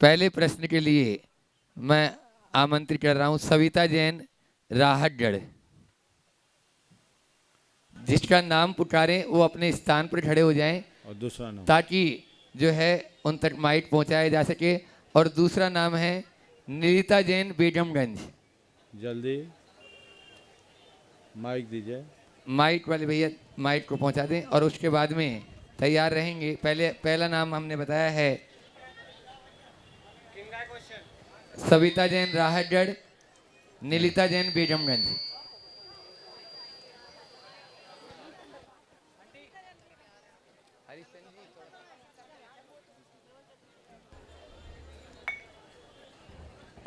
पहले प्रश्न के लिए मैं आमंत्रित कर रहा हूं सविता जैन, राहतगढ़। जिसका नाम पुकारें वो अपने स्थान पर खड़े हो जाएं और दूसरा नाम ताकि जो है उन तक माइक पहुंचाया जा सके। और दूसरा नाम है निलिता जैन, बेगमगंज। जल्दी माइक दीजिए। माइक वाले भैया माइक को पहुंचा दें और उसके बाद में तैयार रहेंगे। पहला नाम हमने बताया है सविता जैन, राहतगढ़, निलिता जैन, बेगमगंज।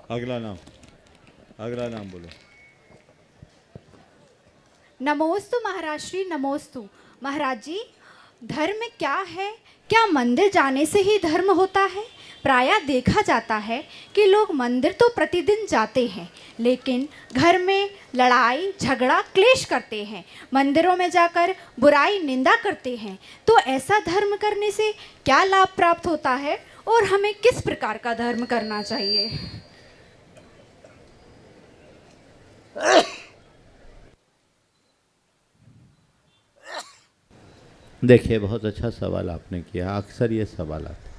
अगला नाम बोलो। नमोस्तु महाराज श्री, नमोस्तु महाराज जी। धर्म क्या है? क्या मंदिर जाने से ही धर्म होता है? प्रायः देखा जाता है कि लोग मंदिर तो प्रतिदिन जाते हैं, लेकिन घर में लड़ाई झगड़ा क्लेश करते हैं, मंदिरों में जाकर बुराई निंदा करते हैं। तो ऐसा धर्म करने से क्या लाभ प्राप्त होता है और हमें किस प्रकार का धर्म करना चाहिए? देखिए, बहुत अच्छा सवाल आपने किया। अक्सर ये सवाल आता है।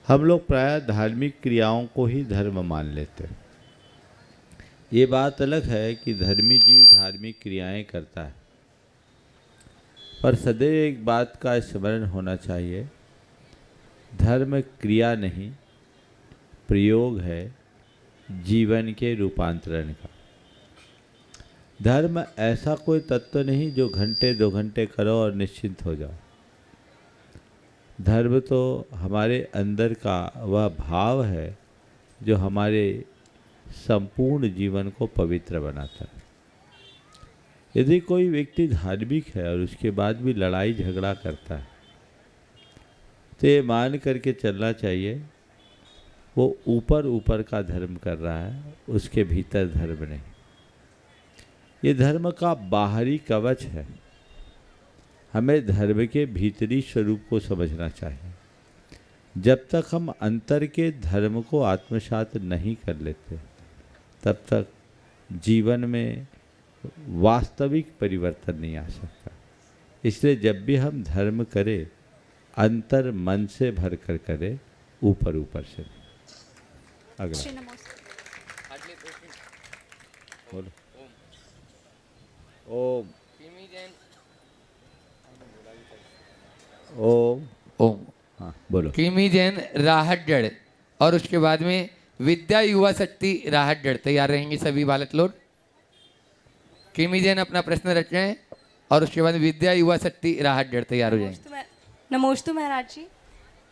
हम लोग प्रायः धार्मिक क्रियाओं को ही धर्म मान लेते हैं। ये बात अलग है कि धर्मी जीव धार्मिक क्रियाएं करता है, पर सदैव एक बात का स्मरण होना चाहिए, धर्म क्रिया नहीं प्रयोग है जीवन के रूपांतरण का। धर्म ऐसा कोई तत्व नहीं जो घंटे 2 घंटे करो और निश्चिंत हो जाओ। धर्म तो हमारे अंदर का वह भाव है जो हमारे संपूर्ण जीवन को पवित्र बनाता है। यदि कोई व्यक्ति धार्मिक है और उसके बाद भी लड़ाई झगड़ा करता है तो ये मान करके चलना चाहिए वो ऊपर का धर्म कर रहा है, उसके भीतर धर्म नहीं। ये धर्म का बाहरी कवच है। हमें धर्म के भीतरी स्वरूप को समझना चाहिए। जब तक हम अंतर के धर्म को आत्मसात नहीं कर लेते तब तक जीवन में वास्तविक परिवर्तन नहीं आ सकता। इसलिए जब भी हम धर्म करें, अंतर मन से भर कर करें, ऊपर से। अगला बोलो। ओम ओम ओम। हाँ बोलो। किमी जैन, राहतगढ़। और उसके बाद में विद्या युवा शक्ति, राहतगढ़। तैयार रहेंगे सभी बालक लोग। किमी जैन अपना प्रश्न रखें और उसके बाद विद्या युवा शक्ति, राहतगढ़ तैयार हो जाएंगे। नमोस्तु महाराज जी।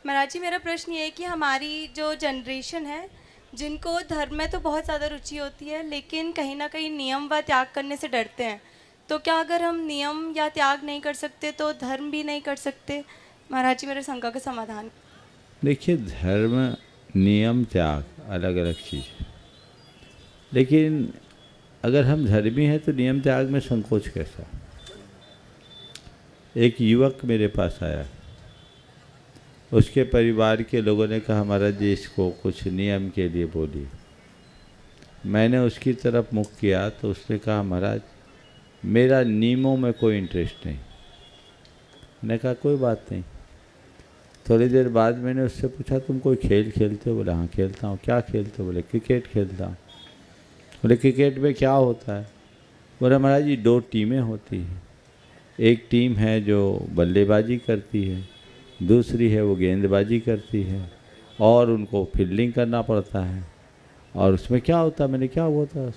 महाराज जी, मेरा प्रश्न ये है कि हमारी जो जनरेशन है, जिनको धर्म में तो बहुत ज़्यादा रुचि होती है, लेकिन कहीं ना कहीं नियम व त्याग करने से डरते हैं। तो क्या अगर हम नियम या त्याग नहीं कर सकते तो धर्म भी नहीं कर सकते? महाराज जी, मेरे शंका का समाधान। देखिए, धर्म नियम त्याग अलग अलग चीज़ है, लेकिन अगर हम धर्मी हैं तो नियम त्याग में संकोच कैसा? एक युवक मेरे पास आया, उसके परिवार के लोगों ने कहा महाराज जी इसको कुछ नियम के लिए बोलिए। मैंने उसकी तरफ मुख किया तो उसने कहा महाराज मेरा नियमों में कोई इंटरेस्ट नहीं। मैंने कहा कोई बात नहीं। थोड़ी देर बाद मैंने उससे पूछा तुम कोई खेल खेलते हो? बोले हाँ खेलता हूँ। क्या खेलते हो? बोले क्रिकेट खेलता हूँ। बोले क्रिकेट में क्या होता है? बोले महाराज जी 2 टीमें होती हैं। एक टीम है जो बल्लेबाजी करती है, दूसरी है वो गेंदबाजी करती है, और उनको फील्डिंग करना पड़ता है। और उसमें क्या होता है? मैंने क्या होता है?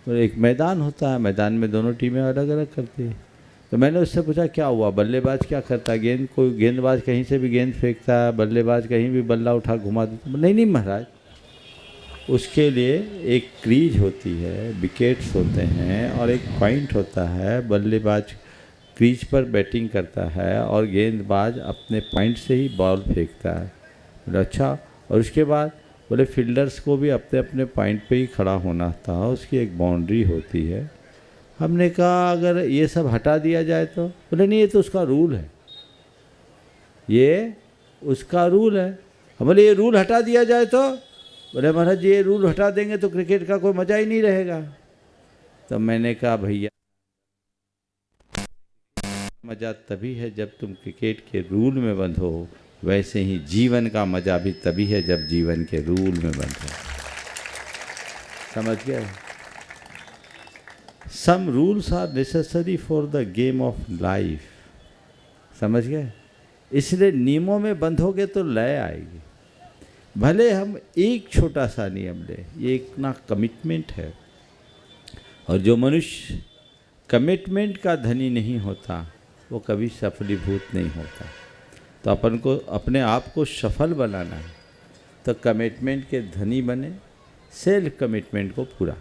बोले एक मैदान होता है, मैदान में दोनों टीमें अलग अलग करती है। तो मैंने उससे पूछा क्या हुआ, बल्लेबाज क्या करता है? कोई गेंदबाज कहीं से भी गेंद फेंकता है, बल्लेबाज कहीं भी बल्ला उठा घुमा देता। नहीं महाराज, उसके लिए एक क्रीज होती है, विकेट्स होते हैं और एक पॉइंट होता है। बल्लेबाज क्रीज पर बैटिंग करता है और गेंदबाज अपने पॉइंट से ही बॉल फेंकता है। बोले अच्छा। और उसके बाद बोले फील्डर्स को भी अपने अपने पॉइंट पे ही खड़ा होना था, उसकी एक बाउंड्री होती है। हमने कहा अगर ये सब हटा दिया जाए तो? बोले नहीं, ये तो उसका रूल है, ये उसका रूल है। हम बोले ये रूल हटा दिया जाए तो, बोले महाराज जी ये रूल हटा देंगे तो क्रिकेट का कोई मज़ा ही नहीं रहेगा। तो मैंने कहा भैया मज़ा तभी है जब तुम क्रिकेट के रूल में बंधो, वैसे ही जीवन का मज़ा भी तभी है जब जीवन के रूल में बंधो। समझ गए? Some rules are necessary for the game of life. समझ गए? इसलिए नियमों में बंधोगे तो लय आएगी। भले हम एक छोटा सा नियम लें, ये इतना कमिटमेंट है, और जो मनुष्य कमिटमेंट का धनी नहीं होता वो कभी सफलीभूत नहीं होता। तो अपन को अपने आप को सफल बनाना है तो कमिटमेंट के धनी बने, सेल्फ कमिटमेंट को पूरा।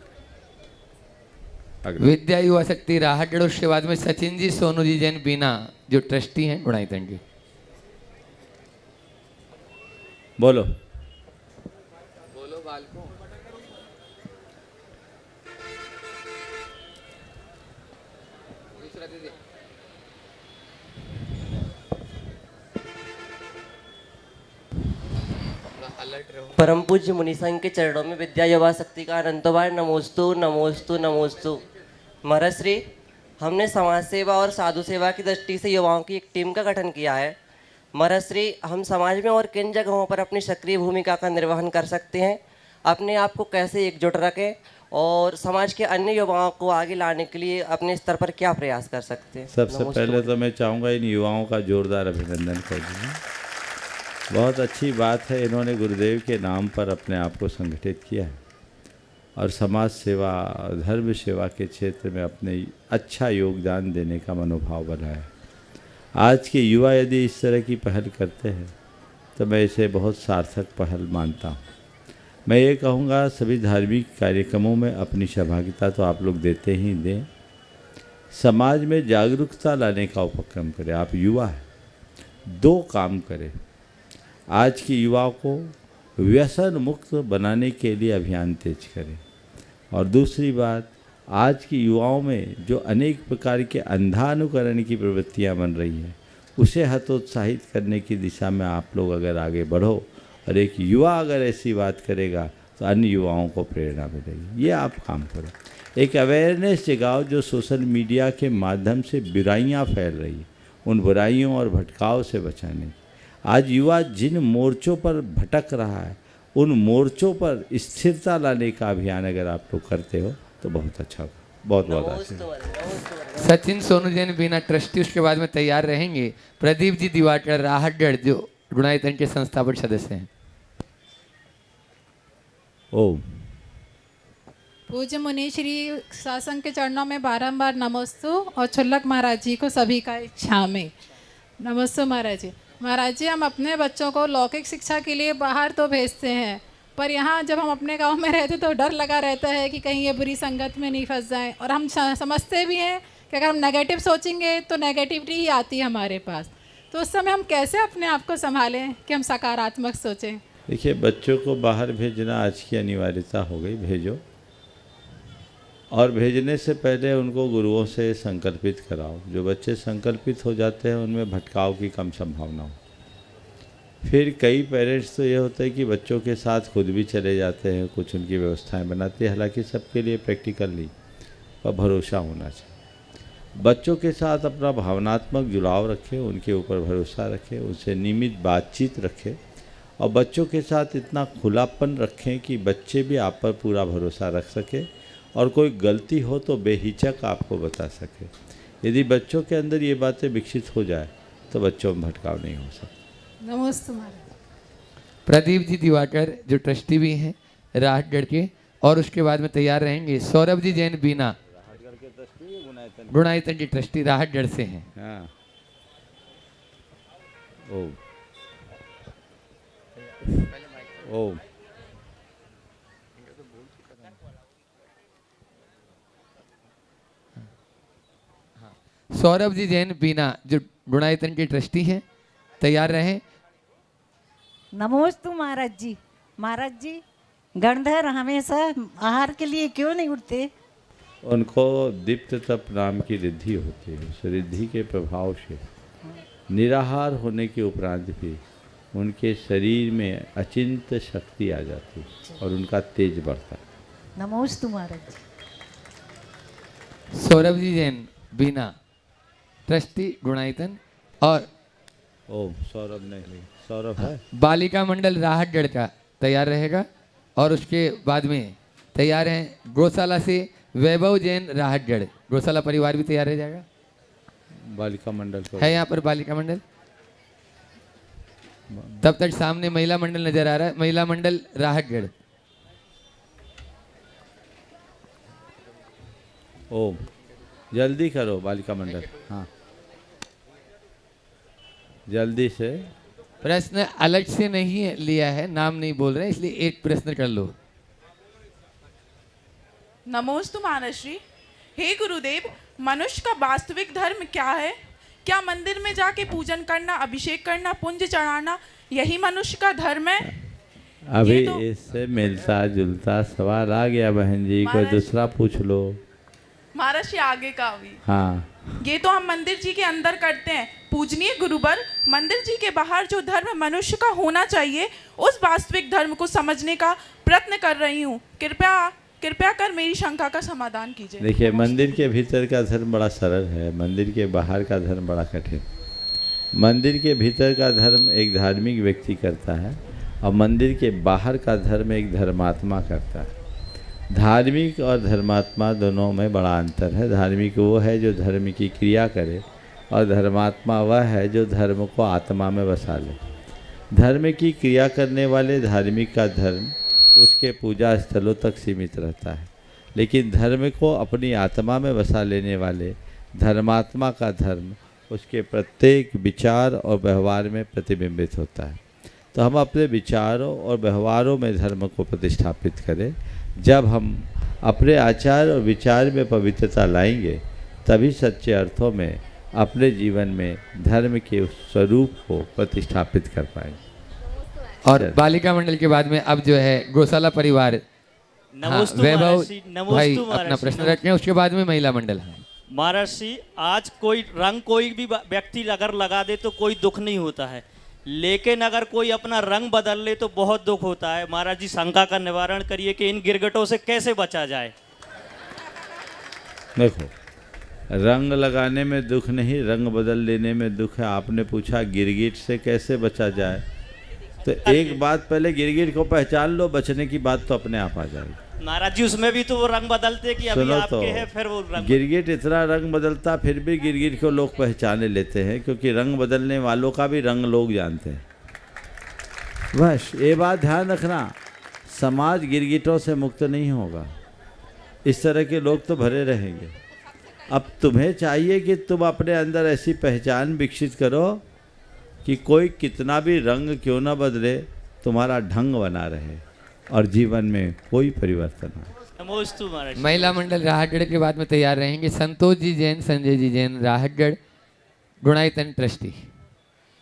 विद्या युवा शक्ति राहतगढ़, उसके बाद में सचिन जी, सोनू जी, जैन बीना जो ट्रस्टी हैं गुणाईतन के। बोलो बालकों। परम पूज्य मुनि संघ के चरणों में विद्या युवा शक्ति का अनंतवार नमोस्तु नमोस्तु नमोस्तु। महाराज श्री, हमने समाज सेवा और साधु सेवा की दृष्टि से युवाओं की एक टीम का गठन किया है। महाराज श्री, हम समाज में और किन जगहों पर अपनी सक्रिय भूमिका का निर्वहन कर सकते हैं, अपने आप को कैसे एकजुट रखें और समाज के अन्य युवाओं को आगे लाने के लिए अपने स्तर पर क्या प्रयास कर सकते हैं? सबसे पहले तो मैं चाहूँगा इन युवाओं का जोरदार अभिनंदन कर दूँ। बहुत अच्छी बात है, इन्होंने गुरुदेव के नाम पर अपने आप को संगठित किया है और समाज सेवा, धर्म सेवा के क्षेत्र में अपने अच्छा योगदान देने का मनोभाव बनाया है। आज के युवा यदि इस तरह की पहल करते हैं तो मैं इसे बहुत सार्थक पहल मानता हूँ। मैं ये कहूँगा सभी धार्मिक कार्यक्रमों में अपनी सहभागिता तो आप लोग देते ही दें, समाज में जागरूकता लाने का उपक्रम करें। आप युवा हैं, दो काम करें। आज के युवाओं को व्यसन मुक्त बनाने के लिए अभियान तेज करें, और दूसरी बात, आज के युवाओं में जो अनेक प्रकार के अंधानुकरण की प्रवृत्तियां बन रही हैं उसे हतोत्साहित करने की दिशा में आप लोग अगर आगे बढ़ो और एक युवा अगर ऐसी बात करेगा तो अन्य युवाओं को प्रेरणा मिलेगी। ये आप काम करो। एक अवेयरनेस जगाओ जो सोशल मीडिया के माध्यम से बुराइयां फैल रही हैं, उन बुराइयों और भटकाव से बचाने। आज युवा जिन मोर्चों पर भटक रहा है उन मोर्चों पर स्थिरता लाने का अभियान अगर आप लोग करते हो तो बहुत अच्छा होगा। बहुत बहुत अच्छा। सचिन, सोनू, जैन बीना ट्रस्टी, उसके बाद में तैयार रहेंगे प्रदीप जी दिवाकर राहतगढ़ जो गुणाईतन के संस्थापक सदस्य हैं। ओम। पूज्य मुनि श्री शासन के चरणों में बारंबार नमोस्तु और छुल्लक महाराज जी को सभी का इच्छा में नमोस्तु। महाराज जी, महाराज जी, हम अपने बच्चों को लौकिक शिक्षा के लिए बाहर तो भेजते हैं, पर यहाँ जब हम अपने गांव में रहते तो डर लगा रहता है कि कहीं ये बुरी संगत में नहीं फंस जाएं, और हम समझते भी हैं कि अगर हम नेगेटिव सोचेंगे तो नेगेटिविटी ही आती है हमारे पास। तो उस समय हम कैसे अपने आप को संभालें कि हम सकारात्मक सोचें? देखिए, बच्चों को बाहर भेजना आज की अनिवार्यता हो गई, भेजो। और भेजने से पहले उनको गुरुओं से संकल्पित कराओ। जो बच्चे संकल्पित हो जाते हैं उनमें भटकाव की कम संभावना हो। फिर कई पेरेंट्स तो ये होता है कि बच्चों के साथ खुद भी चले जाते हैं, कुछ उनकी व्यवस्थाएं बनाते हैं। हालांकि सबके लिए प्रैक्टिकल नहीं, पर भरोसा होना चाहिए। बच्चों के साथ अपना भावनात्मक जुड़ाव रखें, उनके ऊपर भरोसा रखें, उनसे नियमित बातचीत रखें, और बच्चों के साथ इतना खुलापन रखें कि बच्चे भी आप पर पूरा भरोसा रख सकें और कोई गलती हो तो बेहिचक आपको बता सके। यदि बच्चों के अंदर ये बातें विकसित हो जाए तो बच्चों में भटकाव नहीं हो सकता। नमस्ते महाराज। प्रदीप जी दिवाकर जो ट्रस्टी भी हैं राहतगढ़ के, और उसके बाद में तैयार रहेंगे सौरभ जी जैन बीना, गुणाईतन के ट्रस्टी राहतगढ़ से हैं। हाँ। ओम ओम। सौरभ जी जैन बीना जो गुणाईतन के ट्रस्टी हैं, तैयार रहें। नमोस्तु महाराज जी। महाराज जी, गणधर हमेशा आहार के लिए क्यों नहीं उठते? उनको दीप्त तप नाम की रिद्धि होती है। उस रिद्धि के प्रभाव से निराहार होने के उपरांत भी उनके शरीर में अचिंत शक्ति आ जाती और उनका तेज बढ़ता। नमोस्तु महाराज जी। सौरभ जी जैन बीना ट्रस्टी गुणायतन और ओम सौरभ नहीं, सौरभ है। बालिका मंडल राहतगढ़ का तैयार रहेगा और उसके बाद में तैयार हैं गौशाला से वैभव जैन राहतगढ़, गौशाला परिवार भी तैयार रह जाएगा। बालिका मंडल को है यहाँ पर बालिका मंडल। तब तक सामने महिला मंडल नजर आ रहा है, महिला मंडल राहतगढ़। ओम जल्दी करो बालिका मंडल, हाँ जल्दी से। प्रश्न अलग से नहीं लिया है, नाम नहीं बोल रहे इसलिए एक प्रश्न कर लो। नमोस्तु महाराष्ट्री। हे गुरुदेव, मनुष्य का वास्तविक धर्म क्या है? क्या मंदिर में जाके पूजन करना, अभिषेक करना, पुंज चढ़ाना यही मनुष्य का धर्म है? अभी तो इससे मिलता जुलता सवाल आ गया बहन जी, कोई दूसरा पूछ लो। महाराष्ट्री आगे का भी। हाँ ये तो हम मंदिर जी के अंदर करते हैं। पूजनीय गुरुवर, मंदिर जी के बाहर जो धर्म मनुष्य का होना चाहिए उस वास्तविक धर्म को समझने का प्रयत्न कर रही हूँ। कृपया कर मेरी शंका का समाधान कीजिए। देखिए, मंदिर के भीतर का धर्म बड़ा सरल है, मंदिर के बाहर का धर्म बड़ा कठिन। मंदिर के भीतर का धर्म एक धार्मिक व्यक्ति करता है और मंदिर के बाहर का धर्म एक धर्मात्मा करता है। धार्मिक और धर्मात्मा दोनों में बड़ा अंतर है। धार्मिक वो है जो धर्म की क्रिया करे और धर्मात्मा वह है जो धर्म को आत्मा में बसा ले। धर्म की क्रिया करने वाले धार्मिक का धर्म उसके पूजा स्थलों तक सीमित रहता है, लेकिन धर्म को अपनी आत्मा में बसा लेने वाले धर्मात्मा का धर्म उसके प्रत्येक विचार और व्यवहार में प्रतिबिंबित होता है। तो हम अपने विचारों और व्यवहारों में धर्म को प्रतिष्ठापित करें। जब हम अपने आचार और विचार में पवित्रता लाएंगे तभी सच्चे अर्थों में अपने जीवन में धर्म के उस स्वरूप को प्रतिष्ठापित कर पाएंगे। और बालिका मंडल के बाद में अब जो है गौशाला परिवार, हाँ, वैभव भाई अपना प्रश्न रखें, उसके बाद में महिला मंडल। महर्षि, आज कोई भी व्यक्ति अगर लगा दे तो कोई दुख नहीं होता है, लेकिन अगर कोई अपना रंग बदल ले तो बहुत दुख होता है। महाराज जी, शंका का निवारण करिए कि इन गिरगिटों से कैसे बचा जाए। देखो, रंग लगाने में दुख नहीं, रंग बदल लेने में दुख है। आपने पूछा गिरगिट से कैसे बचा जाए, तो एक बात पहले गिरगिट को पहचान लो, बचने की बात तो अपने आप आ जाएगी। महाराज जी, उसमें भी तो वो रंग बदलते कि अभी आपके तो हैं, फिर वो रंग गिरगिट इतना रंग बदलता, फिर भी गिरगिट को लोग पहचाने लेते हैं, क्योंकि रंग बदलने वालों का भी रंग लोग जानते हैं। बस ये बात ध्यान रखना, समाज गिरगिटों से मुक्त नहीं होगा, इस तरह के लोग तो भरे रहेंगे। अब तुम्हें चाहिए कि तुम अपने अंदर ऐसी पहचान विकसित करो कि कोई कितना भी रंग क्यों ना बदले, तुम्हारा ढंग बना रहे और जीवन में कोई परिवर्तन आए। नमोस्तु महाराज। महिला मंडल राहतगढ़ के बाद में तैयार रहेंगे संतोष जी जैन, संजय जी जैन, राहतगढ़ गुणायतन ट्रस्टी।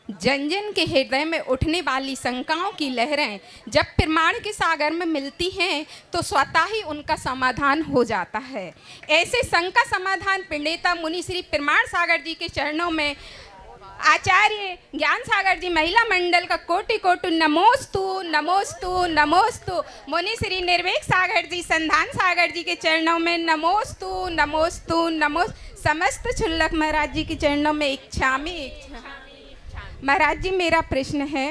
जन जन के हृदय में उठने वाली शंकाओं की लहरें जब प्रमाण के सागर में मिलती हैं तो स्वतः ही उनका समाधान हो जाता है। ऐसे शंका समाधान पिंडेता मुनि श्री प्रमाण सागर जी के चरणों में आचार्य ज्ञान सागर जी महिला मंडल का कोटि कोटि नमोस्तु नमोस्तु नमोस्तु। मुनि श्री निर्वेक सागर जी, संधान सागर जी के चरणों में नमोस्तु नमोस्तु नमोस्तु। समस्त छुल्लक महाराज जी के चरणों में इच्छामि। महाराज जी, मेरा प्रश्न है,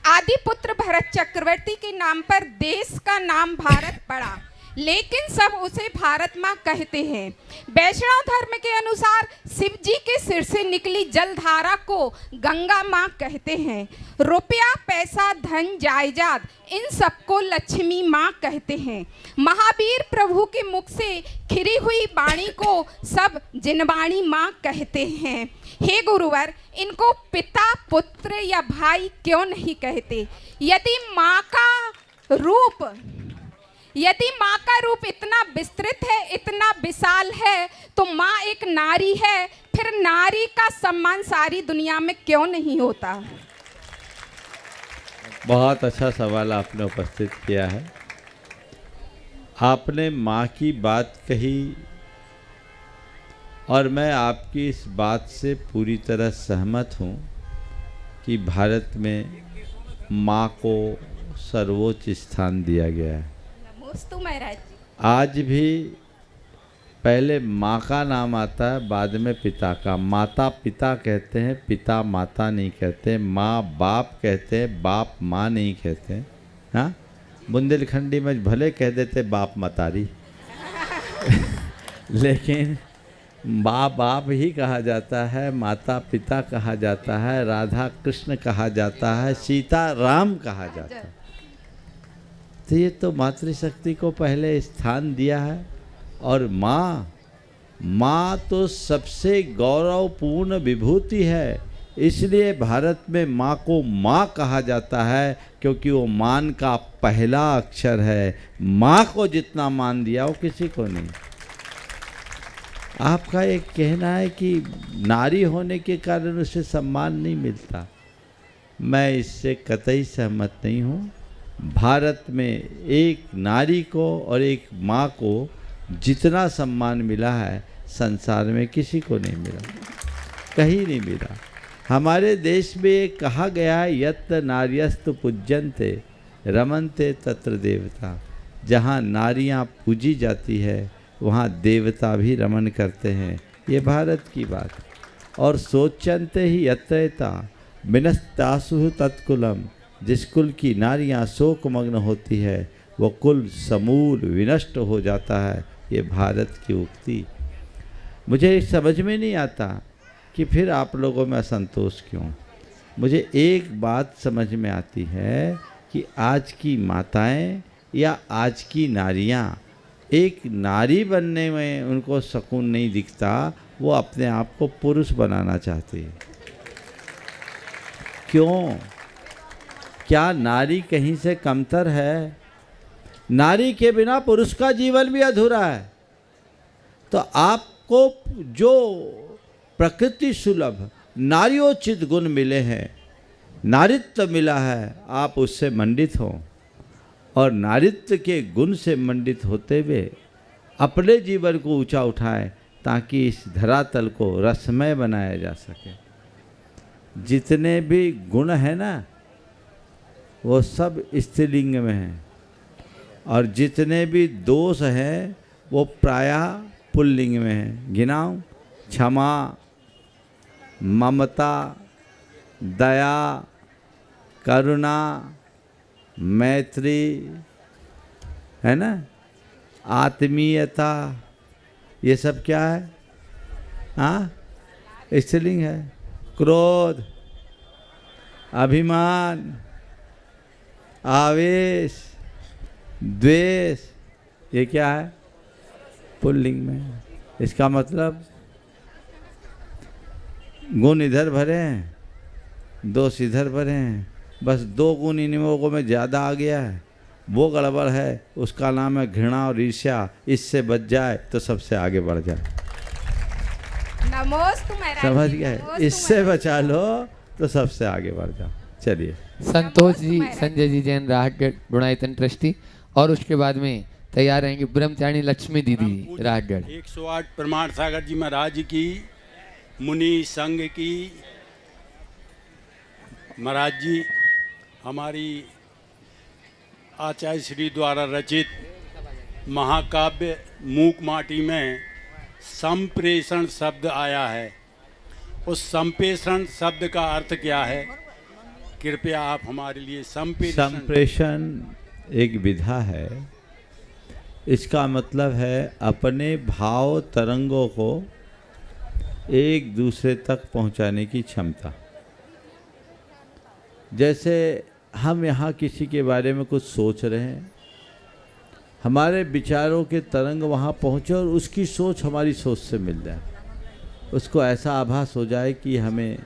आदि पुत्र भरत चक्रवर्ती के नाम पर देश का नाम भारत पड़ा, लेकिन सब उसे भारत माँ कहते हैं। वैष्णव धर्म के अनुसार शिव जी के सिर से निकली जलधारा को गंगा माँ कहते हैं। रुपया, पैसा, धन, जायदाद, इन सबको लक्ष्मी माँ कहते हैं। महावीर प्रभु के मुख से खिरी हुई वाणी को सब जिनवाणी माँ कहते हैं। हे गुरुवर, इनको पिता, पुत्र या भाई क्यों नहीं कहते? यदि माँ का रूप इतना विस्तृत है, इतना विशाल है, तो माँ एक नारी है, फिर नारी का सम्मान सारी दुनिया में क्यों नहीं होता? बहुत अच्छा सवाल आपने उपस्थित किया है। आपने माँ की बात कही और मैं आपकी इस बात से पूरी तरह सहमत हूँ कि भारत में माँ को सर्वोच्च स्थान दिया गया है। नमोस्तु महाराज जी। आज भी पहले माँ का नाम आता है, बाद में पिता का। माता पिता कहते हैं, पिता माता नहीं कहते। माँ बाप कहते हैं, बाप माँ नहीं कहते। हाँ, बुंदेलखंडी में भले कह देते बाप मतारी लेकिन माँ बाप ही कहा जाता है, माता पिता कहा जाता है, राधा कृष्ण कहा जाता है, सीता राम कहा जाता है। तो ये तो मातृशक्ति को पहले स्थान दिया है। और माँ तो सबसे गौरवपूर्ण विभूति है, इसलिए भारत में माँ को माँ कहा जाता है, क्योंकि वो मान का पहला अक्षर है। माँ को जितना मान दिया वो किसी को नहीं। आपका एक कहना है कि नारी होने के कारण उसे सम्मान नहीं मिलता, मैं इससे कतई सहमत नहीं हूँ। भारत में एक नारी को और एक माँ को जितना सम्मान मिला है संसार में किसी को नहीं मिला, कहीं नहीं मिला। हमारे देश में ये कहा गया है, यत्र नार्यस्तु पूज्यन्ते रमन्ते तत्र देवता। जहाँ नारियाँ पूजी जाती है वहाँ देवता भी रमन करते हैं। ये भारत की बात। और सोचन्ते ही यत्रैता विनस्तासु तत्कुलम। जिस कुल की नारियाँ शोकमग्न होती है वो कुल समूल विनष्ट हो जाता है। ये भारत की उक्ति मुझे समझ में नहीं आता कि फिर आप लोगों में असंतोष क्यों। मुझे एक बात समझ में आती है कि आज की माताएं या आज की नारियां, एक नारी बनने में उनको सुकून नहीं दिखता, वो अपने आप को पुरुष बनाना चाहती है। क्यों? क्या नारी कहीं से कमतर है? नारी के बिना पुरुष का जीवन भी अधूरा है। तो आपको जो प्रकृति सुलभ नारियोचित गुण मिले हैं, नारित्व मिला है, आप उससे मंडित हों और नारित्व के गुण से मंडित होते हुए अपने जीवन को ऊंचा उठाएं, ताकि इस धरातल को रसमय बनाया जा सके। जितने भी गुण हैं ना, वो सब स्त्रीलिंग में हैं, और जितने भी दोष हैं वो प्रायः पुल्लिंग में हैं। गिनाऊं? क्षमा, ममता, दया, करुणा, मैत्री, है ना, आत्मीयता, ये सब क्या है? हाँ, स्त्रीलिंग है। क्रोध, अभिमान, आवेश, द्वेष, ये क्या है? पुल्लिंग में। इसका मतलब गुण इधर भरे हैं, दोष इधर भरे हैं, बस दो गुण इन लोगों में ज़्यादा आ गया है, वो गड़बड़ है। उसका नाम है घृणा और ईर्ष्या। इससे बच जाए तो सबसे आगे बढ़ जाए। नमोस्तु महाराज। समझ गए? इससे बचा लो तो सबसे आगे बढ़ जाओ। चलिए। संतोष जी, संजय जी जैन राहतगढ़ गुणायतन ट्रस्टी, और उसके बाद में तैयार रहेंगे ब्रह्मचारिणी लक्ष्मी दीदी राहतगढ़। 108 प्रमाण सागर जी महाराज की, मुनि संघ की। महाराज जी, हमारी आचार्य श्री द्वारा रचित महाकाव्य मूक माटी में संप्रेषण शब्द आया है। उस संप्रेषण शब्द का अर्थ क्या है? कृपया आप हमारे लिए संप्रेषण एक विधा है। इसका मतलब है अपने भाव तरंगों को एक दूसरे तक पहुंचाने की क्षमता। जैसे हम यहाँ किसी के बारे में कुछ सोच रहे हैं, हमारे विचारों के तरंग वहाँ पहुँचे और उसकी सोच हमारी सोच से मिल जाए, उसको ऐसा आभास हो जाए कि हमें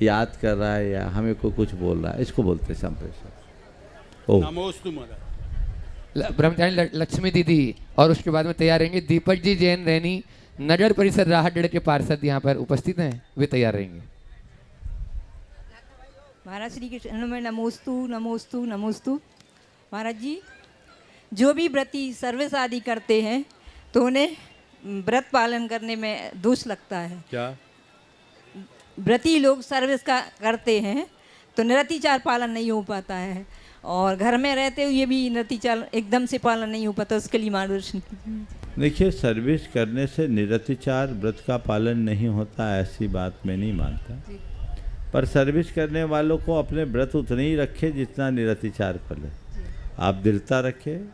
याद कर रहा है या हमें कोई कुछ बोल रहा है। इसको बोलते हैं संप्रेषण। नमोस्तु महाराज। ब्रह्मचारिणी लक्ष्मी दीदी, और उसके बाद में तैयार रहेंगे दीपक जी जैन रैनी, नगर परिषद राहतगढ़ के पार्षद यहाँ पर उपस्थित हैं, वे तैयार रहेंगे। महाराज श्री कृष्ण में नमोस्तु नमोस्तु नमोस्तु। महाराज जी, जो भी व्रती सर्विस आदि करते हैं तो उन्हें व्रत पालन करने में दोष लगता है। क्या? व्रती लोग सर्विस का करते हैं तो निरतिचार पालन नहीं हो पाता है, और घर में रहते हुए भी निरतिचार एकदम से पालन नहीं हो पाता, उसके लिए मार्गदर्शन कीजिए। देखिए, सर्विस करने से निरतिचार व्रत का पालन नहीं होता, ऐसी बात मैं नहीं मानता। पर सर्विस करने वालों को अपने व्रत उतने ही रखे जितना निरतिचार फले। आप दृढ़ता रखें,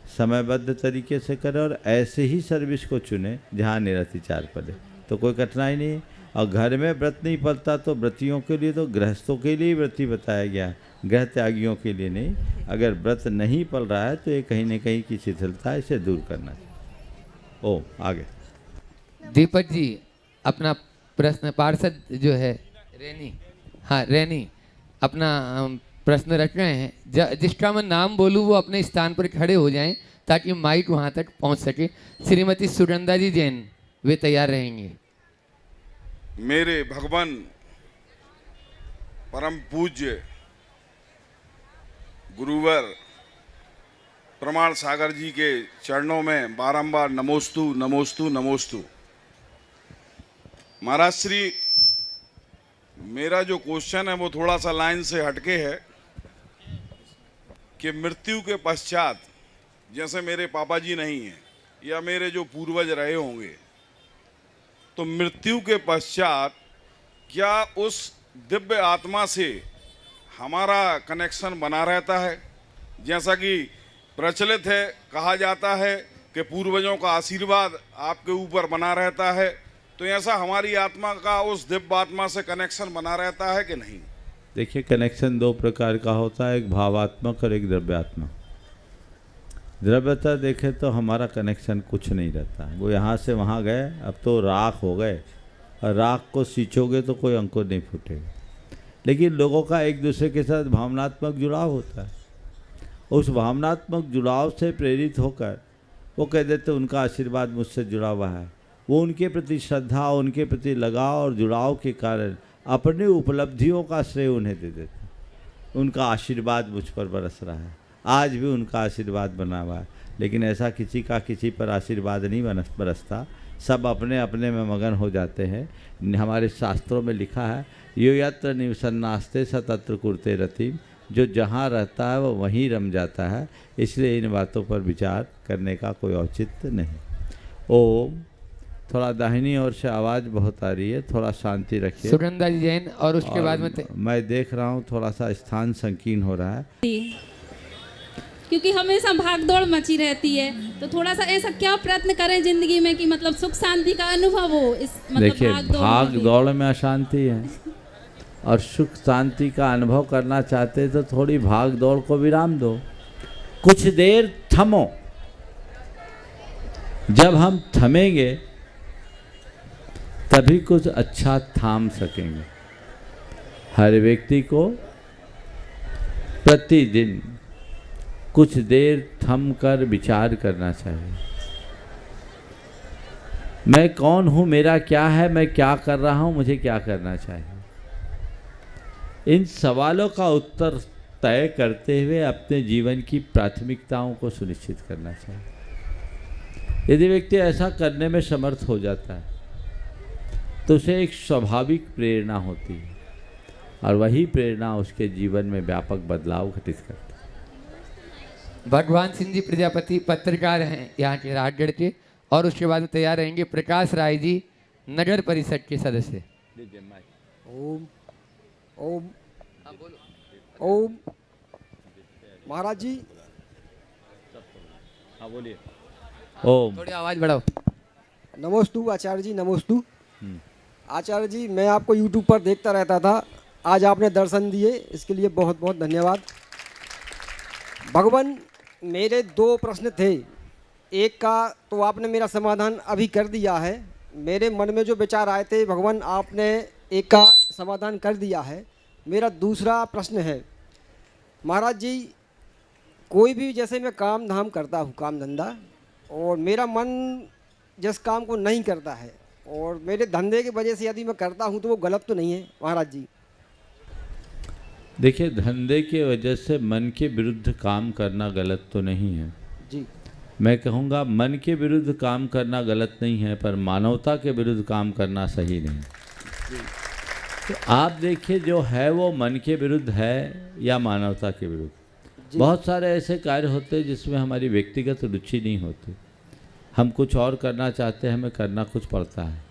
समयबद्ध तरीके से करें और ऐसे ही सर्विस को चुने जहाँ निरतिचार फले, तो कोई कठिनाई नहीं। और घर में व्रत नहीं पलता तो व्रतियों के लिए, तो गृहस्थों के लिए व्रती बताया गया, गृह त्यागियों के लिए नहीं। अगर व्रत नहीं पल रहा है तो ये कहीं न कहीं की शिथिलता है, इसे दूर करना चाहिए। ओ आगे दीपक जी अपना प्रश्न, पार्षद जो है रेनी, हाँ रेनी अपना प्रश्न रख रहे हैं। जिसका मैं नाम बोलूँ वो अपने स्थान पर खड़े हो जाएं ताकि माइक वहाँ तक पहुँच सके। श्रीमती सुगंधा जी जैन, वे तैयार रहेंगे। मेरे भगवान परम पूज्य गुरुवर प्रमाण सागर जी के चरणों में बारंबार नमोस्तु नमोस्तु नमोस्तु। महाराज श्री, मेरा जो क्वेश्चन है वो थोड़ा सा लाइन से हटके है कि मृत्यु के पश्चात, जैसे मेरे पापा जी नहीं हैं या मेरे जो पूर्वज रहे होंगे, तो मृत्यु के पश्चात क्या उस दिव्य आत्मा से हमारा कनेक्शन बना रहता है? जैसा कि प्रचलित है, कहा जाता है कि पूर्वजों का आशीर्वाद आपके ऊपर बना रहता है, तो ऐसा हमारी आत्मा का उस दिव्य आत्मा से कनेक्शन बना रहता है कि नहीं? देखिए, कनेक्शन दो प्रकार का होता है, एक भावात्मक और एक द्रव्यात्मक। द्रव्यता देखे तो हमारा कनेक्शन कुछ नहीं रहता, वो यहाँ से वहाँ गए, अब तो राख हो गए, और राख को सींचोगे तो कोई अंकुर नहीं फूटेगा। लेकिन लोगों का एक दूसरे के साथ भावनात्मक जुड़ाव होता है, उस भावनात्मक जुड़ाव से प्रेरित होकर वो कह देते उनका आशीर्वाद मुझसे जुड़ा हुआ है। वो उनके प्रति श्रद्धा, उनके प्रति लगाव और जुड़ाव के कारण अपनी उपलब्धियों का श्रेय उन्हें दे देते। उनका आशीर्वाद मुझ पर बरस रहा है, आज भी उनका आशीर्वाद बना हुआ है। लेकिन ऐसा किसी का किसी पर आशीर्वाद नहीं बरसता, सब अपने अपने में मगन हो जाते हैं। हमारे शास्त्रों में लिखा है, यो यत्र निवसन्नास्ते स तत्र कुरुते रतिम, जो जहाँ रहता है वो वहीं रम जाता है। इसलिए इन बातों पर विचार करने का कोई औचित्य नहीं। ओम, थोड़ा दाहिनी ओर से आवाज़ बहुत आ रही है, थोड़ा शांति रखिए। सुगंधा जी जैन, और उसके बाद में मैं देख रहा हूँ थोड़ा सा स्थान संकीर्ण हो रहा है, क्योंकि हमेशा भाग दौड़ मची रहती है, तो थोड़ा सा ऐसा क्या प्रयत्न करें जिंदगी में कि मतलब सुख शांति का अनुभव हो। इस मतलब देखिए, भाग दौड़ में अशांति है, और सुख शांति का अनुभव करना चाहते तो थोड़ी भाग दौड़ को विराम दो, कुछ देर थमो। जब हम थमेंगे तभी कुछ अच्छा थाम सकेंगे। हर व्यक्ति को प्रतिदिन कुछ देर थम कर विचार करना चाहिए। मैं कौन हूँ, मेरा क्या है, मैं क्या कर रहा हूँ, मुझे क्या करना चाहिए। इन सवालों का उत्तर तय करते हुए अपने जीवन की प्राथमिकताओं को सुनिश्चित करना चाहिए। यदि व्यक्ति ऐसा करने में समर्थ हो जाता है तो उसे एक स्वाभाविक प्रेरणा होती है, और वही प्रेरणा उसके जीवन में व्यापक बदलाव घटित करती है। भगवान सिंह जी प्रजापति पत्रकार हैं यहाँ के राजगढ़ के, और उसके बाद में तैयार रहेंगे प्रकाश राय जी, नगर परिषद के सदस्य। ओम ओम ओम। महाराज जी, हाँ बोलिए। ओम, थोड़ी आवाज़ बढ़ाओ। नमोस्तु आचार्य जी, नमोस्तु। आचार्य जी, मैं आपको YouTube पर देखता रहता था, आज आपने दर्शन दिए, इसके लिए बहुत बहुत धन्यवाद। भगवान, मेरे दो प्रश्न थे, एक का तो आपने मेरा समाधान अभी कर दिया है। मेरे मन में जो विचार आए थे भगवान, आपने एक का समाधान कर दिया है। मेरा दूसरा प्रश्न है, महाराज जी, कोई भी जैसे मैं काम धाम करता हूँ, काम धंधा, और मेरा मन जिस काम को नहीं करता है, और मेरे धंधे की वजह से यदि मैं करता हूँ तो वो गलत तो नहीं है महाराज जी? देखिए, धंधे की वजह से मन के विरुद्ध काम करना गलत तो नहीं है जी। मैं कहूँगा मन के विरुद्ध काम करना गलत नहीं है, पर मानवता के विरुद्ध काम करना सही नहीं। तो आप देखिए जो है वो मन के विरुद्ध है या मानवता के विरुद्ध। बहुत सारे ऐसे कार्य होते हैं जिसमें हमारी व्यक्तिगत रुचि नहीं होती, हम कुछ और करना चाहते हैं, हमें करना कुछ पड़ता है।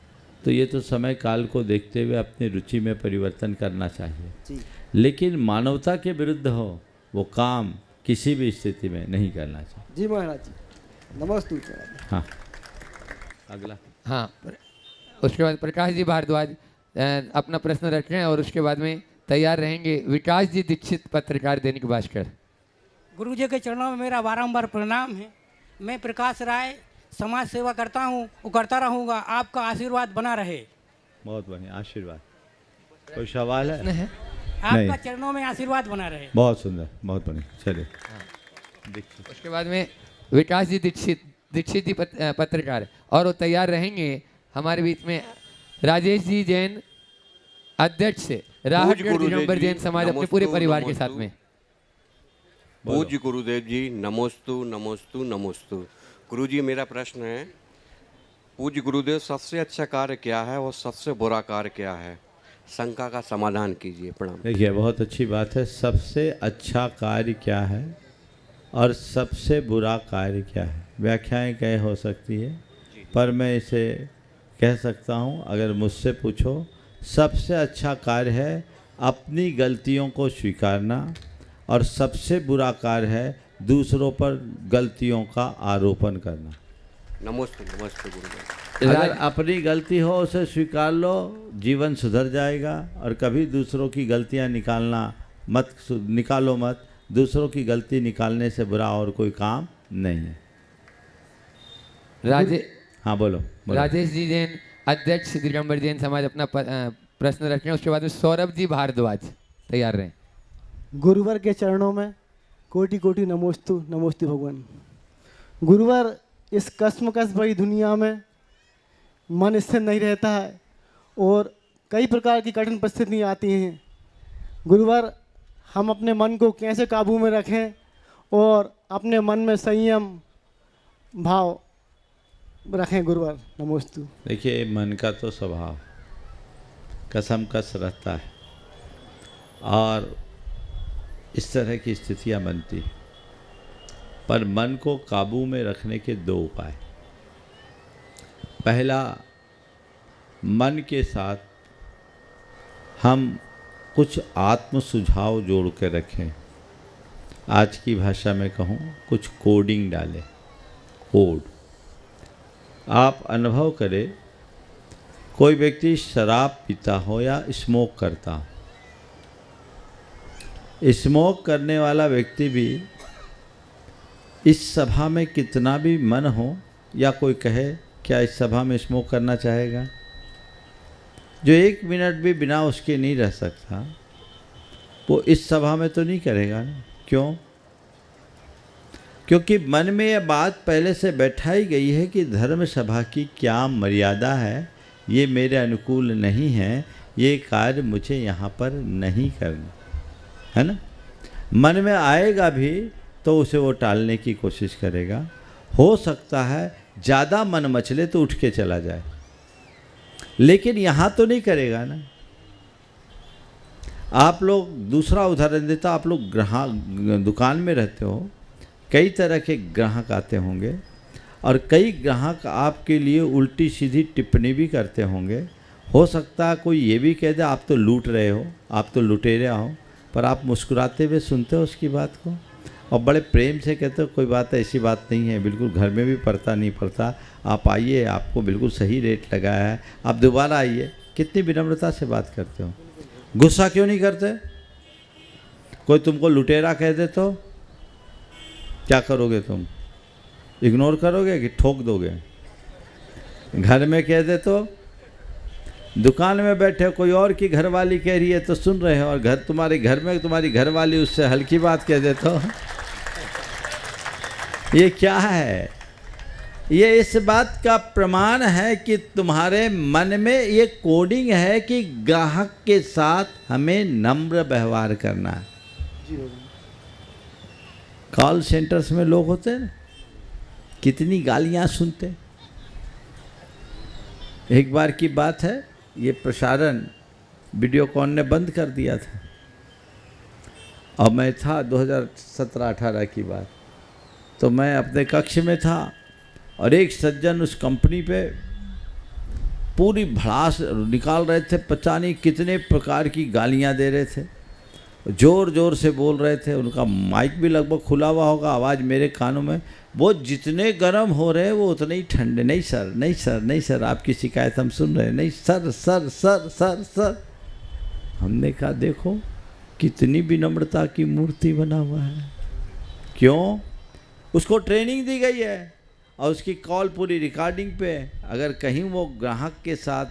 तो ये तो समय काल को देखते हुए अपनी रुचि में परिवर्तन करना चाहिए, लेकिन मानवता के विरुद्ध हो वो काम किसी भी स्थिति में नहीं करना चाहिए। जी महाराज जी, नमस्ते। हाँ, अगला। हाँ, उसके बाद प्रकाश जी भारद्वाज अपना प्रश्न रखें और उसके बाद में तैयार रहेंगे विकास जी दीक्षित, पत्रकार, दैनिक भास्कर। गुरु जी के चरणों में मेरा बारंबार प्रणाम है। मैं प्रकाश राय समाज सेवा करता हूँ, वो करता रहूँगा। आपका आशीर्वाद बना रहे। बहुत बढ़िया, आशीर्वाद। कोई सवाल है? आपका चरणों में आशीर्वाद बना रहे। बहुत सुंदर, बहुत बढ़िया। चलिए, उसके बाद में विकास जी दीक्षित जी पत्रकार, और वो तैयार रहेंगे हमारे बीच में राजेश जी जैन, अध्यक्ष से राहतगढ़ दिगंबर जैन समाज, अपने पूरे परिवार के साथ में। पूज्य गुरुदेव जी नमोस्तु नमोस्तु नमोस्तु। गुरु जी मेरा प्रश्न है, पूज्य गुरुदेव सबसे अच्छा कार्य क्या है और सबसे बुरा कार्य क्या है? शंका का समाधान कीजिए। प्रणाम। देखिए, बहुत अच्छी बात है। सबसे अच्छा कार्य क्या है और सबसे बुरा कार्य क्या है, व्याख्याएं कई हो सकती है, पर मैं इसे कह सकता हूँ, अगर मुझसे पूछो, सबसे अच्छा कार्य है अपनी गलतियों को स्वीकारना, और सबसे बुरा कार्य है दूसरों पर गलतियों का आरोपण करना। नमस्ते नमस्ते गुरुदेव। अगर अपनी गलती हो उसे स्वीकार लो, जीवन सुधर जाएगा। और कभी दूसरों की गलतियां निकालो मत। दूसरों की गलती निकालने से बुरा और कोई काम नहीं है। हाँ बोलो। राजेश जी जैन, अध्यक्ष दिगंबर जैन समाज, अपना प्रश्न रखें। उसके बाद में सौरभ जी भारद्वाज, तैयार रहें। गुरुवर के चरणों में कोटि कोटि नमोस्तु नमोस्तु भगवान। गुरुवर, इस कस्मकस भरी दुनिया में मन स्थिर नहीं रहता है और कई प्रकार की कठिन परिस्थितियाँ आती हैं। गुरुवर, हम अपने मन को कैसे काबू में रखें और अपने मन में संयम भाव रखें? गुरुवर नमोस्तु। देखिए, मन का तो स्वभाव कसमकस रहता है और इस तरह की स्थितियां बनती हैं, पर मन को काबू में रखने के दो उपाय। पहला, मन के साथ हम कुछ आत्म सुझाव जोड़ के रखें। आज की भाषा में कहूँ, कुछ कोडिंग डालें। कोड आप अनुभव करें, कोई व्यक्ति शराब पीता हो या स्मोक करता हो, स्मोक करने वाला व्यक्ति भी इस सभा में कितना भी मन हो या कोई कहे, क्या इस सभा में स्मोक करना चाहेगा? जो एक मिनट भी बिना उसके नहीं रह सकता, वो इस सभा में तो नहीं करेगा ना। क्यों? क्योंकि मन में यह बात पहले से बैठाई गई है कि धर्म सभा की क्या मर्यादा है, ये मेरे अनुकूल नहीं है, ये कार्य मुझे यहाँ पर नहीं करना है ना। मन में आएगा भी तो उसे वो टालने की कोशिश करेगा। हो सकता है ज़्यादा मन मचले तो उठ के चला जाए, लेकिन यहाँ तो नहीं करेगा ना। आप लोग, दूसरा उदाहरण देता, आप लोग दुकान में रहते हो, कई तरह के ग्राहक आते होंगे और कई ग्राहक आपके लिए उल्टी सीधी टिप्पणी भी करते होंगे। हो सकता है कोई ये भी कह दे आप तो लूट रहे हो, आप तो लुटेरे हो, पर आप मुस्कुराते हुए सुनते हो उसकी बात को और बड़े प्रेम से कहते हो कोई बात ऐसी बात नहीं है, बिल्कुल घर में भी पड़ता नहीं पड़ता, आप आइए, आपको बिल्कुल सही रेट लगाया है, आप दोबारा आइए। कितनी विनम्रता से बात करते हो। गुस्सा क्यों नहीं करते? कोई तुमको लुटेरा कह दे तो क्या करोगे तुम? इग्नोर करोगे कि ठोक दोगे? घर में कह दे तो, दुकान में बैठे कोई और की घरवाली कह रही है तो सुन रहे हो, और तुम्हारे घर में तुम्हारी घरवाली उससे हल्की बात कह दे तो ये क्या है? ये इस बात का प्रमाण है कि तुम्हारे मन में ये कोडिंग है कि ग्राहक के साथ हमें नम्र व्यवहार करना है। कॉल सेंटर्स में लोग होते हैं, कितनी गालियां सुनते। एक बार की बात है, ये प्रसारण वीडियोकॉन ने बंद कर दिया था। और मैं था 2017-18 की बात, तो मैं अपने कक्ष में था और एक सज्जन उस कंपनी पे पूरी भड़ास निकाल रहे थे, पता नहीं कितने प्रकार की गालियां दे रहे थे, ज़ोर ज़ोर से बोल रहे थे। उनका माइक भी लगभग खुला हुआ होगा, आवाज़ मेरे कानों में। वो जितने गर्म हो रहे हैं वो उतने ही ठंडे। नहीं सर, नहीं सर, नहीं सर, आपकी शिकायत हम सुन रहे हैं। नहीं sir, sir sir sir sir. हमने कहा देखो कितनी विनम्रता की मूर्ति बना हुआ है। क्यों? उसको ट्रेनिंग दी गई है और उसकी कॉल पूरी रिकॉर्डिंग पे है। अगर कहीं वो ग्राहक के साथ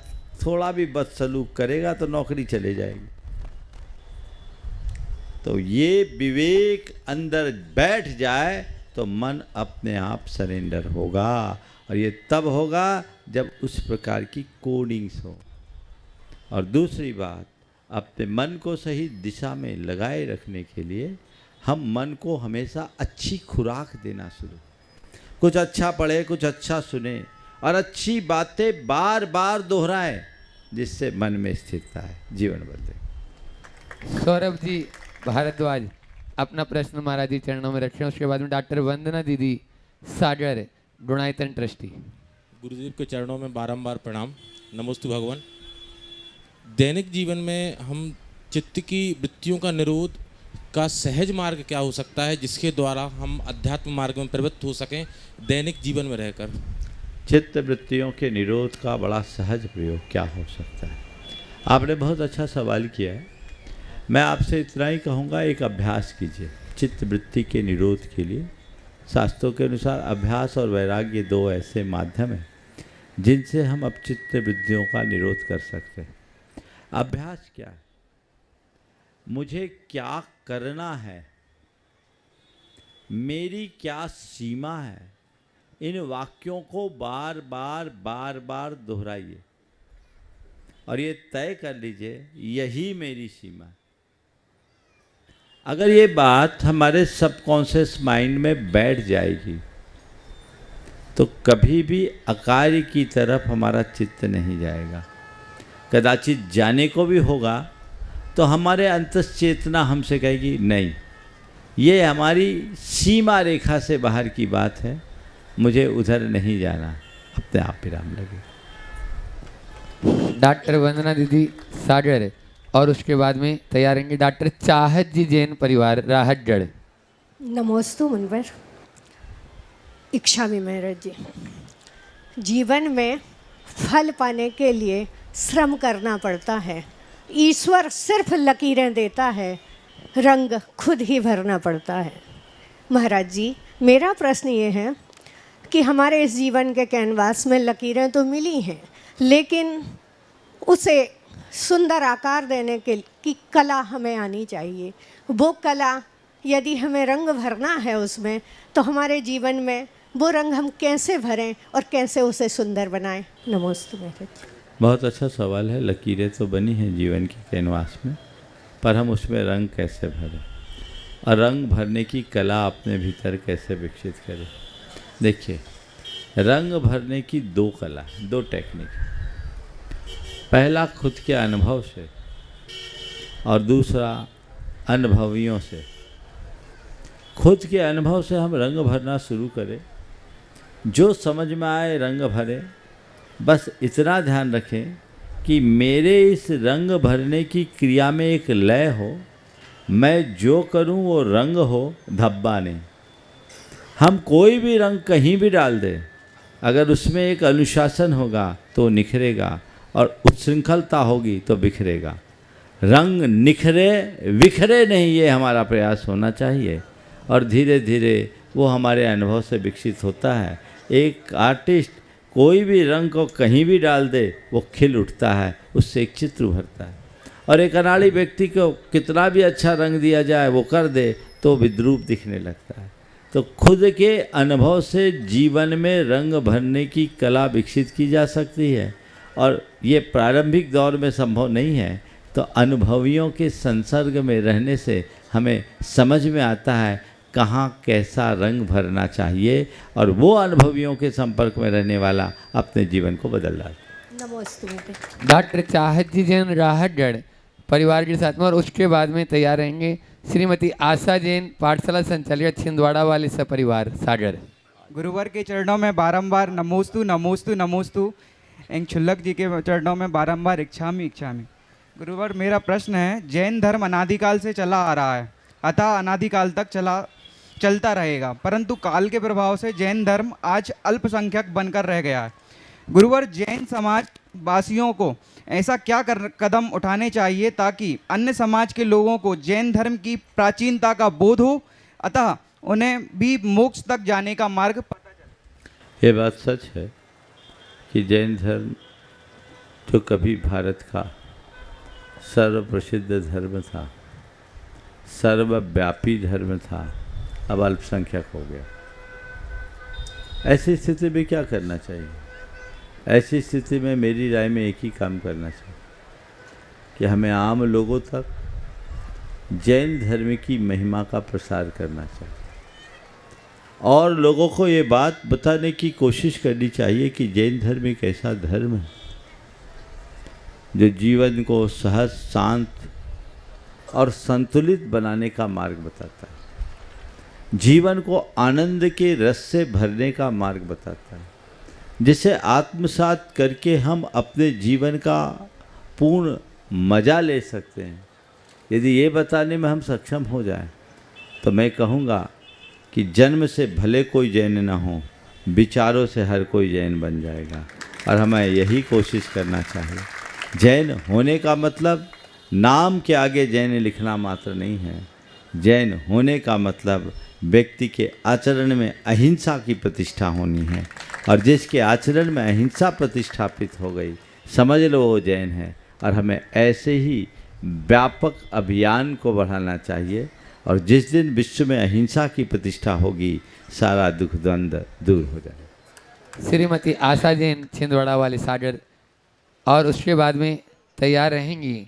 थोड़ा भी बदसलूक करेगा तो नौकरी चले जाएगी। तो ये विवेक अंदर बैठ जाए तो मन अपने आप सरेंडर होगा, और ये तब होगा जब उस प्रकार की कोडिंग्स हो। और दूसरी बात, अपने मन को सही दिशा में लगाए रखने के लिए हम मन को हमेशा अच्छी खुराक देना शुरू, कुछ अच्छा पढ़े, कुछ अच्छा सुने और अच्छी बातें बार बार दोहराएं, जिससे मन में स्थिरता है, जीवन बदले। सौरभ जी भारद्वाज अपना प्रश्न महाराज जी चरणों में रखें। उसके बाद में डॉक्टर वंदना दीदी सागर, गुणायतन ट्रस्टी। गुरुदेव के चरणों में बारंबार प्रणाम। नमोस्तु भगवान। दैनिक जीवन में हम चित्त की वृत्तियों का निरोध का सहज मार्ग क्या हो सकता है, जिसके द्वारा हम अध्यात्म मार्ग में प्रवृत्त हो सकें दैनिक जीवन में रहकर? चित्त वृत्तियों के निरोध का बड़ा सहज प्रयोग क्या हो सकता है? आपने बहुत अच्छा सवाल किया है। मैं आपसे इतना ही कहूँगा, एक अभ्यास कीजिए चित्त वृत्ति के निरोध के लिए। शास्त्रों के अनुसार अभ्यास और वैराग्य दो ऐसे माध्यम हैं जिनसे हम अब चित्त वृत्तियों का निरोध कर सकते हैं। अभ्यास क्या है? मुझे क्या करना है, मेरी क्या सीमा है, इन वाक्यों को बार बार बार बार दोहराइए और ये तय कर लीजिए यही मेरी सीमा है। अगर ये बात हमारे सबकॉन्शियस माइंड में बैठ जाएगी तो कभी भी अकार्य की तरफ हमारा चित्त नहीं जाएगा। कदाचित जाने को भी होगा तो हमारे अंतश्चेतना हमसे कहेगी नहीं, ये हमारी सीमा रेखा से बाहर की बात है, मुझे उधर नहीं जाना, अपने आप विराम लगे। डॉक्टर वंदना दीदी सागर, और उसके बाद में तैयार रहेंगे डॉक्टर चाहत जी जैन परिवार राहतगढ़। नमोस्तु मुनवर। इच्छा भी महाराज जी, जीवन में फल पाने के लिए श्रम करना पड़ता है। ईश्वर सिर्फ लकीरें देता है, रंग खुद ही भरना पड़ता है। महाराज जी, मेरा प्रश्न ये है कि हमारे इस जीवन के कैनवास में लकीरें तो मिली हैं, लेकिन उसे सुंदर आकार देने की कला हमें आनी चाहिए। वो कला यदि हमें रंग भरना है उसमें, तो हमारे जीवन में वो रंग हम कैसे भरें और कैसे उसे सुंदर बनाएं? नमस्ते मेरे। बहुत अच्छा सवाल है। लकीरें तो बनी हैं जीवन के कैनवास में, पर हम उसमें रंग कैसे भरें और रंग भरने की कला अपने भीतर कैसे विकसित करें? देखिए, रंग भरने की दो कला, दो टेक्निक। पहला खुद के अनुभव से और दूसरा अनुभवियों से। खुद के अनुभव से हम रंग भरना शुरू करें, जो समझ में आए रंग भरें। बस इतना ध्यान रखें कि मेरे इस रंग भरने की क्रिया में एक लय हो, मैं जो करूं वो रंग हो, धब्बा नहीं। हम कोई भी रंग कहीं भी डाल दें, अगर उसमें एक अनुशासन होगा तो निखरेगा और उच्छृंखलता होगी तो बिखरेगा। रंग निखरे विखरे नहीं, ये हमारा प्रयास होना चाहिए और धीरे धीरे वो हमारे अनुभव से विकसित होता है। एक आर्टिस्ट कोई भी रंग को कहीं भी डाल दे वो खिल उठता है, उससे एक चित्र उभरता है। और एक अनाड़ी व्यक्ति को कितना भी अच्छा रंग दिया जाए वो कर दे तो विद्रूप दिखने लगता है। तो खुद के अनुभव से जीवन में रंग भरने की कला विकसित की जा सकती है, और ये प्रारंभिक दौर में संभव नहीं है, तो अनुभवियों के संसर्ग में रहने से हमें समझ में आता है कहाँ कैसा रंग भरना चाहिए, और वो अनुभवियों के संपर्क में रहने वाला अपने जीवन को बदल रहा है। नमस्ते। डॉक्टर चाहत जी जैन राहतगढ़, परिवार के साथ में, और उसके बाद में तैयार रहेंगे श्रीमती आशा जैन, पाठशाला संचालिका छिंदवाड़ा वाले सपरिवार सागर। गुरुवर के चरणों में बारंबार नमोस्तु नमोस्तु नमोस्तु, एंड क्षुल्लक जी के चरणों में बारंबार इच्छामि इच्छामि। गुरुवर मेरा प्रश्न है, जैन धर्म अनादिकाल से चला आ रहा है, अतः अनादिकाल तक चलता रहेगा, परंतु काल के प्रभाव से जैन धर्म आज अल्पसंख्यक बनकर रह गया है। गुरुवर, जैन समाज वासियों को ऐसा क्या कदम उठाने चाहिए ताकि अन्य समाज के लोगों को जैन धर्म की प्राचीनता का बोध हो, अतः उन्हें भी मोक्ष तक जाने का मार्ग पता चले? ये बात सच है कि जैन धर्म जो कभी भारत का सर्वप्रसिद्ध धर्म था, सर्वव्यापी धर्म था, अब अल्पसंख्यक हो गया। ऐसी स्थिति में क्या करना चाहिए? ऐसी स्थिति में मेरी राय में एक ही काम करना चाहिए कि हमें आम लोगों तक जैन धर्म की महिमा का प्रसार करना चाहिए और लोगों को ये बात बताने की कोशिश करनी चाहिए कि जैन धर्म एक ऐसा धर्म है जो जीवन को सहज, शांत और संतुलित बनाने का मार्ग बताता है, जीवन को आनंद के रस से भरने का मार्ग बताता है, जिसे आत्मसात करके हम अपने जीवन का पूर्ण मज़ा ले सकते हैं। यदि ये बताने में हम सक्षम हो जाएं, तो मैं कहूँगा कि जन्म से भले कोई जैन ना हो, विचारों से हर कोई जैन बन जाएगा। और हमें यही कोशिश करना चाहिए। जैन होने का मतलब नाम के आगे जैन लिखना मात्र नहीं है। जैन होने का मतलब व्यक्ति के आचरण में अहिंसा की प्रतिष्ठा होनी है, और जिसके आचरण में अहिंसा प्रतिष्ठापित हो गई, समझ लो वो जैन है। और हमें ऐसे ही व्यापक अभियान को बढ़ाना चाहिए, और जिस दिन विश्व में अहिंसा की प्रतिष्ठा होगी, सारा दुख द्वंद्व दूर हो जाएगा। श्रीमती आशा जैन, छिंदवाड़ा वाले सागर, और उसके बाद में तैयार रहेंगी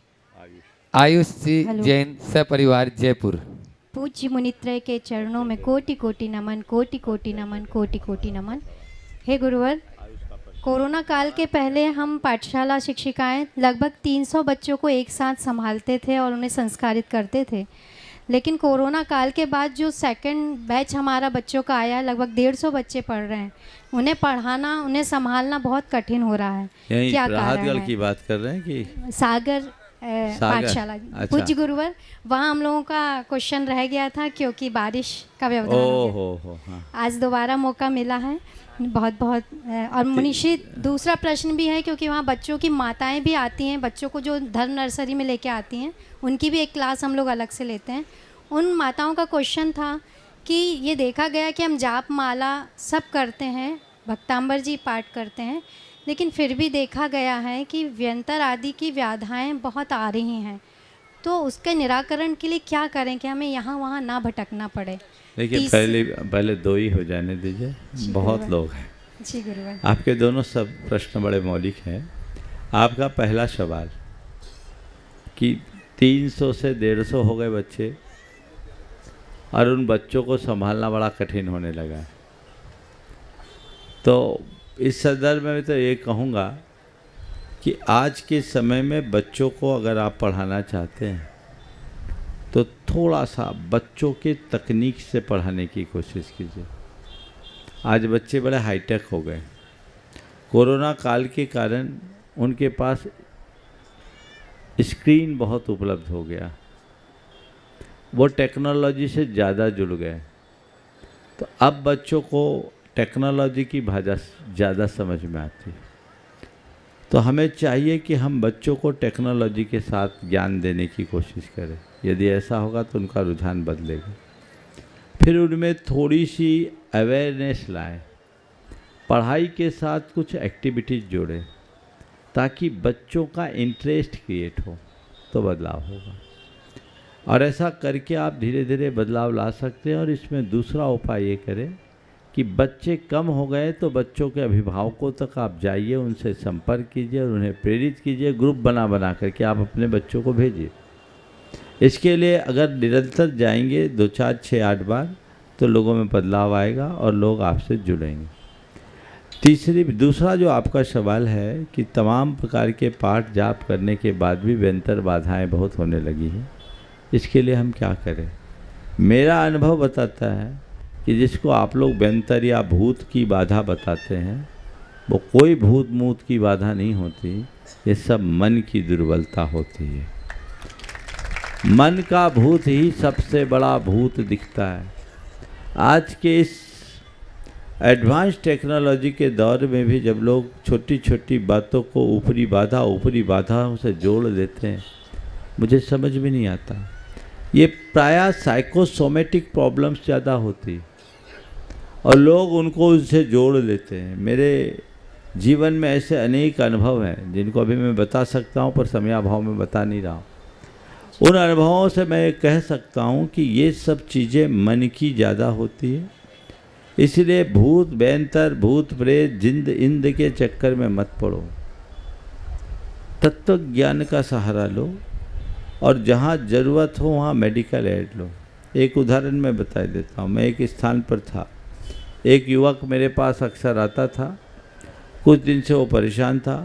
आयुष जी जैन, सपरिवार जयपुर। पूज्य मुनित्रय के चरणों में कोटि कोटि नमन, कोटि कोटि नमन, कोटि कोटि नमन। हे गुरुवर, कोरोना काल के पहले हम पाठशाला शिक्षिकाएं लगभग 300 बच्चों को एक साथ संभालते थे और उन्हें संस्कारित करते थे। लेकिन कोरोना काल के बाद जो सेकंड बैच हमारा बच्चों का आया, लगभग 150 बच्चे पढ़ रहे हैं। उन्हें पढ़ाना, उन्हें संभालना बहुत कठिन हो रहा है। क्या कारण है? की बात कर रहे हैं कि सागर पाठशाला। अच्छा। पूज्य गुरुवर, वहाँ हम लोगों का क्वेश्चन रह गया था क्योंकि बारिश का व्यवधान हो गया। हाँ। आज दोबारा मौका मिला है, बहुत बहुत। और मुनीश्री, दूसरा प्रश्न भी है क्योंकि वहाँ बच्चों की माताएं भी आती हैं, बच्चों को जो धर्म नर्सरी में लेके आती हैं, उनकी भी एक क्लास हम लोग अलग से लेते हैं। उन माताओं का क्वेश्चन था कि ये देखा गया कि हम जाप माला सब करते हैं, भक्तांबर जी पाठ करते हैं, लेकिन फिर भी देखा गया है कि व्यंतर आदि की व्याधाएं बहुत आ रही हैं। तो उसके निराकरण के लिए क्या करें कि हमें यहाँ वहाँ ना भटकना पड़े? देखिए, पहले दो ही हो जाने दीजिए, बहुत लोग हैं। जी गुरुवर। आपके दोनों सब प्रश्न बड़े मौलिक हैं। आपका पहला सवाल कि 300 से 150 हो गए बच्चे और उन बच्चों को संभालना बड़ा कठिन होने लगा है, तो इस संदर्भ में तो ये कहूँगा कि आज के समय में बच्चों को अगर आप पढ़ाना चाहते हैं तो थोड़ा सा बच्चों के तकनीक से पढ़ाने की कोशिश कीजिए। आज बच्चे बड़े हाईटेक हो गए। कोरोना काल के कारण उनके पास स्क्रीन बहुत उपलब्ध हो गया, वो टेक्नोलॉजी से ज़्यादा जुड़ गए। तो अब बच्चों को टेक्नोलॉजी की भाषा ज़्यादा समझ में आती है। तो हमें चाहिए कि हम बच्चों को टेक्नोलॉजी के साथ ज्ञान देने की कोशिश करें। यदि ऐसा होगा तो उनका रुझान बदलेगा। फिर उनमें थोड़ी सी अवेयरनेस लाएं, पढ़ाई के साथ कुछ एक्टिविटीज़ जोड़ें ताकि बच्चों का इंटरेस्ट क्रिएट हो, तो बदलाव होगा। और ऐसा करके आप धीरे धीरे बदलाव ला सकते हैं। और इसमें दूसरा उपाय ये करें कि बच्चे कम हो गए तो बच्चों के अभिभावकों तक आप जाइए, उनसे संपर्क कीजिए और उन्हें प्रेरित कीजिए। ग्रुप बना करके आप अपने बच्चों को भेजिए। इसके लिए अगर निरंतर जाएंगे 2, 4, 6, 8 बार, तो लोगों में बदलाव आएगा और लोग आपसे जुड़ेंगे। दूसरा जो आपका सवाल है कि तमाम प्रकार के पाठ जाप करने के बाद भी व्यंतर बाधाएं बहुत होने लगी हैं, इसके लिए हम क्या करें? मेरा अनुभव बताता है कि जिसको आप लोग व्यंतर या भूत की बाधा बताते हैं, वो कोई भूत मूत की बाधा नहीं होती, ये सब मन की दुर्बलता होती है। मन का भूत ही सबसे बड़ा भूत दिखता है। आज के इस एडवांस टेक्नोलॉजी के दौर में भी जब लोग छोटी छोटी बातों को ऊपरी बाधाओं से जोड़ देते हैं, मुझे समझ में नहीं आता। ये प्रायः साइकोसोमेटिक प्रॉब्लम्स ज़्यादा होती और लोग उनको उससे जोड़ लेते हैं। मेरे जीवन में ऐसे अनेक अनुभव हैं जिनको अभी मैं बता सकता हूँ, पर समयाभाव में बता नहीं रहा हूँ। उन अनुभवों से मैं कह सकता हूँ कि ये सब चीज़ें मन की ज़्यादा होती है। इसलिए भूत व्यंतर, भूत प्रेत, जिंद इंद के चक्कर में मत पड़ो। तत्व ज्ञान का सहारा लो और जहाँ ज़रूरत हो वहाँ मेडिकल एड लो। एक उदाहरण मैं बता देता हूँ। मैं एक स्थान पर था, एक युवक मेरे पास अक्सर आता था। कुछ दिन से वो परेशान था।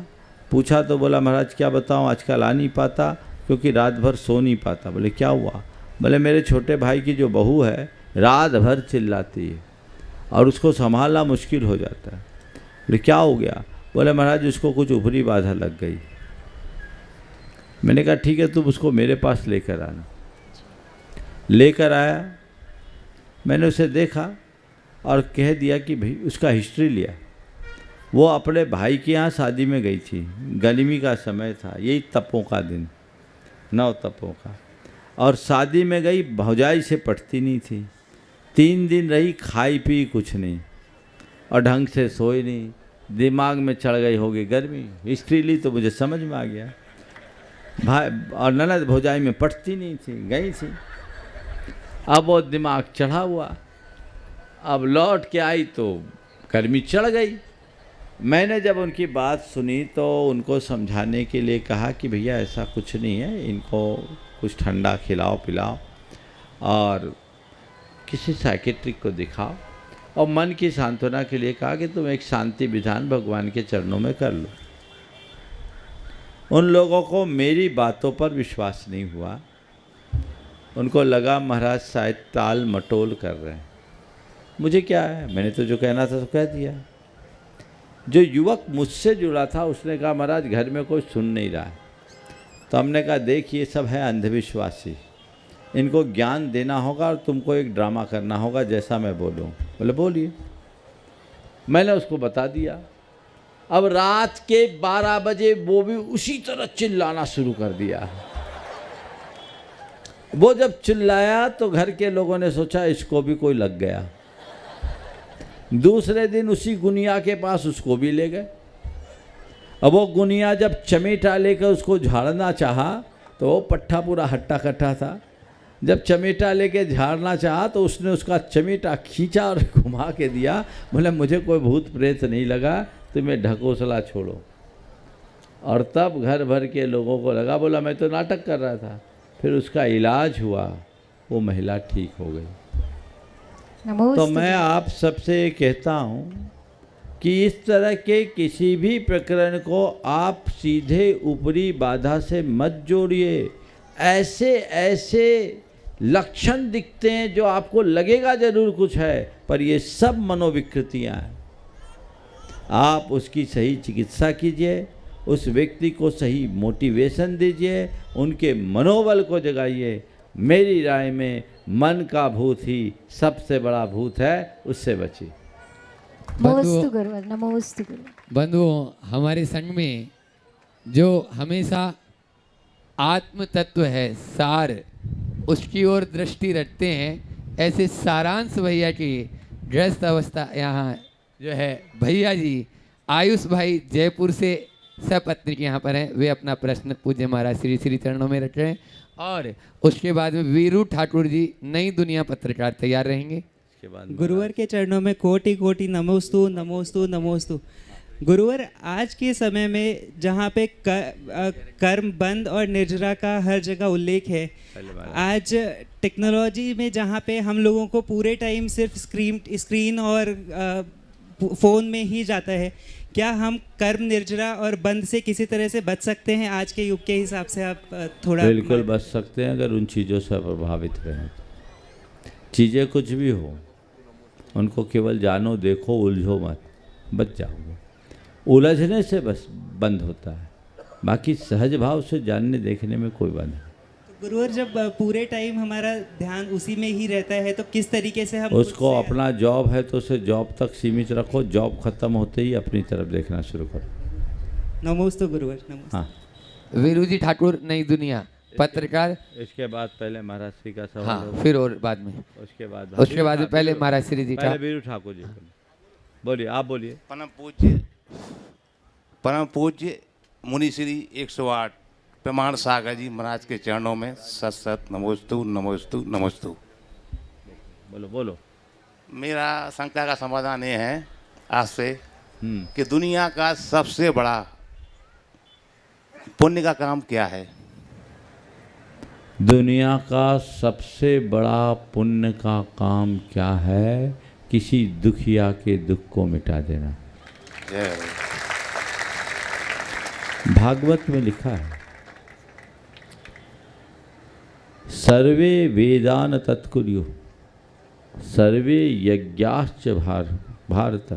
पूछा तो बोला, महाराज क्या बताऊँ, आजकल आ नहीं पाता क्योंकि रात भर सो नहीं पाता। बोले क्या हुआ? बोले मेरे छोटे भाई की जो बहू है रात भर चिल्लाती है और उसको संभालना मुश्किल हो जाता है। बोले क्या हो गया? बोले महाराज उसको कुछ ऊपरी बाधा लग गई। मैंने कहा ठीक है, तुम उसको मेरे पास लेकर आना। लेकर आया, मैंने उसे देखा और कह दिया कि भाई, उसका हिस्ट्री लिया। वो अपने भाई के यहाँ शादी में गई थी, गर्मी का समय था, यही तपों का दिन, 9 तपों का। और शादी में गई, भौजाई से पटती नहीं थी। 3 दिन रही, खाई पी कुछ नहीं और ढंग से सोई नहीं, दिमाग में चढ़ गई होगी गर्मी। हिस्ट्री ली तो मुझे समझ में आ गया। भाई और ननद भौजाई में पटती नहीं थी, गई थी। अब वो दिमाग चढ़ा हुआ, अब लौट के आई तो गर्मी चढ़ गई। मैंने जब उनकी बात सुनी तो उनको समझाने के लिए कहा कि भैया ऐसा कुछ नहीं है, इनको कुछ ठंडा खिलाओ पिलाओ और किसी साइकेट्रिक को दिखाओ। और मन की सांत्वना के लिए कहा कि तुम एक शांति विधान भगवान के चरणों में कर लो। उन लोगों को मेरी बातों पर विश्वास नहीं हुआ। उनको लगा महाराज शायद टाल मटोल कर रहे हैं। मुझे क्या है, मैंने तो जो कहना था तो कह दिया। जो युवक मुझसे जुड़ा था उसने कहा महाराज घर में कोई सुन नहीं रहा है। तो हमने कहा देख ये सब है अंधविश्वासी, इनको ज्ञान देना होगा और तुमको एक ड्रामा करना होगा जैसा मैं बोलूँ। बोले बोलिए। मैंने उसको बता दिया। अब रात के 12 बजे वो भी उसी तरह चिल्लाना शुरू कर दिया। वो जब चिल्लाया तो घर के लोगों ने सोचा इसको भी कोई लग गया। दूसरे दिन उसी गुनिया के पास उसको भी ले गए। अब वो गुनिया जब चमेटा लेकर उसको झाड़ना चाहा तो वो पट्ठा पूरा हट्टा कट्टा था। जब चमेटा लेके झाड़ना चाहा तो उसने उसका चमेटा खींचा और घुमा के दिया। बोले मुझे कोई भूत प्रेत नहीं लगा, तुम्हें ढकोसला छोड़ो। और तब घर भर के लोगों को लगा, बोला मैं तो नाटक कर रहा था। फिर उसका इलाज हुआ, वो महिला ठीक हो गई। तो मैं आप सबसे ये कहता हूँ कि इस तरह के किसी भी प्रकरण को आप सीधे ऊपरी बाधा से मत जोड़िए। ऐसे ऐसे लक्षण दिखते हैं जो आपको लगेगा जरूर कुछ है, पर ये सब मनोविकृतियाँ हैं। आप उसकी सही चिकित्सा कीजिए, उस व्यक्ति को सही मोटिवेशन दीजिए, उनके मनोबल को जगाइए। मेरी राय में मन का भूत ही सबसे बड़ा भूत है, उससे बचिए। बंधुओं, हमारे संघ में जो हमेशा आत्म तत्व है, सार, उसकी ओर दृष्टि रखते हैं, ऐसे सारांश भैया की गृहस्थ अवस्था यहाँ जो है भैया जी आयुष भाई जयपुर से सपत्नी के यहाँ पर हैं। वे अपना प्रश्न पूज्य महाराज श्री श्री चरणों में रख रहे हैं और उसके बाद में वीरू ठाकुर जी नई दुनिया पत्रकार तैयार रहेंगे। गुरुवर के चरणों में कोटि कोटि नमोस्तु नमोस्तु नमोस्तु। गुरुवर, आज के समय में जहाँ पे कर्म बंद और निर्जरा का हर जगह उल्लेख है, आज टेक्नोलॉजी में जहाँ पे हम लोगों को पूरे टाइम सिर्फ स्क्रीन और फ़ोन में ही जाता है। क्या हम कर्म निर्जरा और बंध से किसी तरह से बच सकते हैं? आज के युग के हिसाब से आप थोड़ा। बिल्कुल बच सकते हैं अगर उन चीज़ों से प्रभावित रहें तो। चीज़ें कुछ भी हो, उनको केवल जानो, देखो, उलझो मत, बच जाओगे। उलझने से बस बंद होता है, बाकी सहज भाव से जानने देखने में कोई बंद नहीं। गुरुवर, जब पूरे टाइम हमारा ध्यान उसी में ही रहता है तो किस तरीके से हम उसको अपना जॉब है तो उसे जॉब तक सीमित रखो, जॉब खत्म होते ही अपनी तरफ देखना शुरू करो। नमोस्तु गुरुवर, नमोस्तु। हाँ, वीरू जी ठाकुर, नई दुनिया, पत्रकार। इसके बाद पहले महाराज श्री का सवाल हाँ, होगा। फिर और बाद में उसके बाद पहले महाराज श्री जी का। वीरू ठाकुर जी बोलिए, आप बोलिए। परम पूज्य मुनि श्री 108 प्रमाण सागर जी महाराज के चरणों में सत सत नमोस्तु नमोस्तु नमोस्तु। बोलो बोलो। मेरा शंका का समाधान ये है आज से कि दुनिया का सबसे बड़ा पुण्य का काम क्या है? दुनिया का सबसे बड़ा पुण्य का काम क्या है? किसी दुखिया के दुख को मिटा देना। भागवत में लिखा है, सर्वे वेदान तत्कुर्युः सर्वे यज्ञाश्च भारत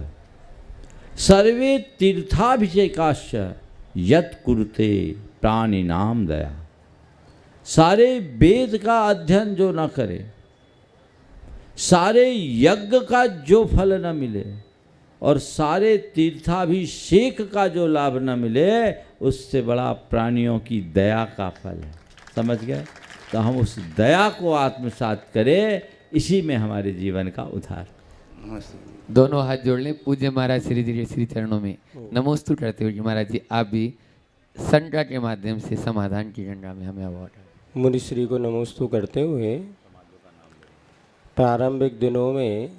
सर्वे तीर्थाभिषेकाश्च यत् कुरुते प्राणिनाम दया। सारे वेद का अध्ययन जो न करे, सारे यज्ञ का जो फल न मिले और सारे तीर्थाभिषेक का जो लाभ न मिले, उससे बड़ा प्राणियों की दया का फल है। समझ गए? तो हम उस दया को आत्मसात करें, इसी में हमारे जीवन का उद्धार। दोनों हाथ जोड़ लें, पूज्य महाराज श्री जी के श्री चरणों में नमोस्तु करते हुए। महाराज जी आप भी शंका के माध्यम से समाधान की गंगा में हमें अवॉर्ड। मुनि श्री को नमोस्तु करते हुए, प्रारंभिक दिनों में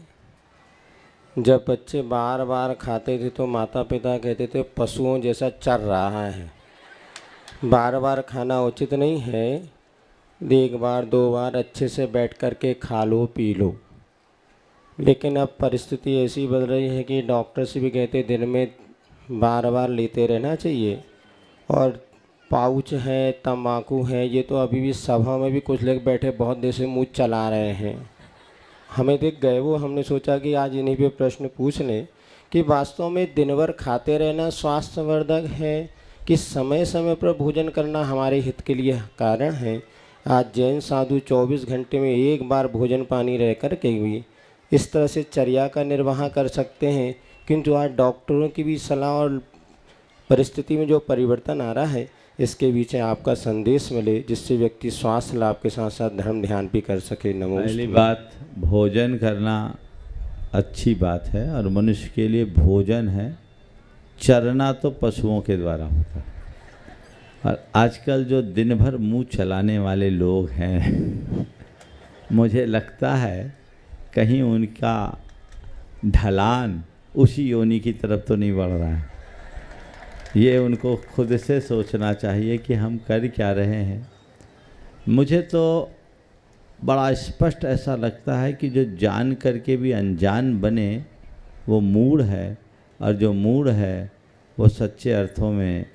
जब बच्चे बार बार खाते थे तो माता पिता कहते थे पशुओं जैसा चर रहा है, बार बार खाना उचित नहीं है, एक बार दो बार अच्छे से बैठ कर के खा लो पी लो। लेकिन अब परिस्थिति ऐसी बदल रही है कि डॉक्टर से भी कहते दिन में बार बार लेते रहना चाहिए। और पाउच है, तंबाकू है, ये तो अभी भी सभा में भी कुछ लोग बैठे बहुत देर से मुँह चला रहे हैं। हमें देख गए वो, हमने सोचा कि आज इन्हीं पे प्रश्न पूछ लें कि वास्तव में दिन भर खाते रहना स्वास्थ्यवर्धक है कि समय समय पर भोजन करना हमारे हित के लिए कारण है। आज जैन साधु 24 घंटे में एक बार भोजन पानी रह कर के भी इस तरह से चर्या का निर्वाह कर सकते हैं, किंतु आज डॉक्टरों की भी सलाह और परिस्थिति में जो परिवर्तन आ रहा है, इसके पीछे आपका संदेश मिले जिससे व्यक्ति स्वास्थ्य लाभ के साथ साथ धर्म ध्यान भी कर सके। नमोस्तु। पहली बात, भोजन करना अच्छी बात है और मनुष्य के लिए भोजन है। चरना तो पशुओं के द्वारा होता है। और आजकल जो दिन भर मुंह चलाने वाले लोग हैं, मुझे लगता है कहीं उनका ढलान उसी योनि की तरफ तो नहीं बढ़ रहा है। ये उनको खुद से सोचना चाहिए कि हम कर क्या रहे हैं। मुझे तो बड़ा स्पष्ट ऐसा लगता है कि जो जान करके भी अनजान बने वो मूढ़ है, और जो मूढ़ है वो सच्चे अर्थों में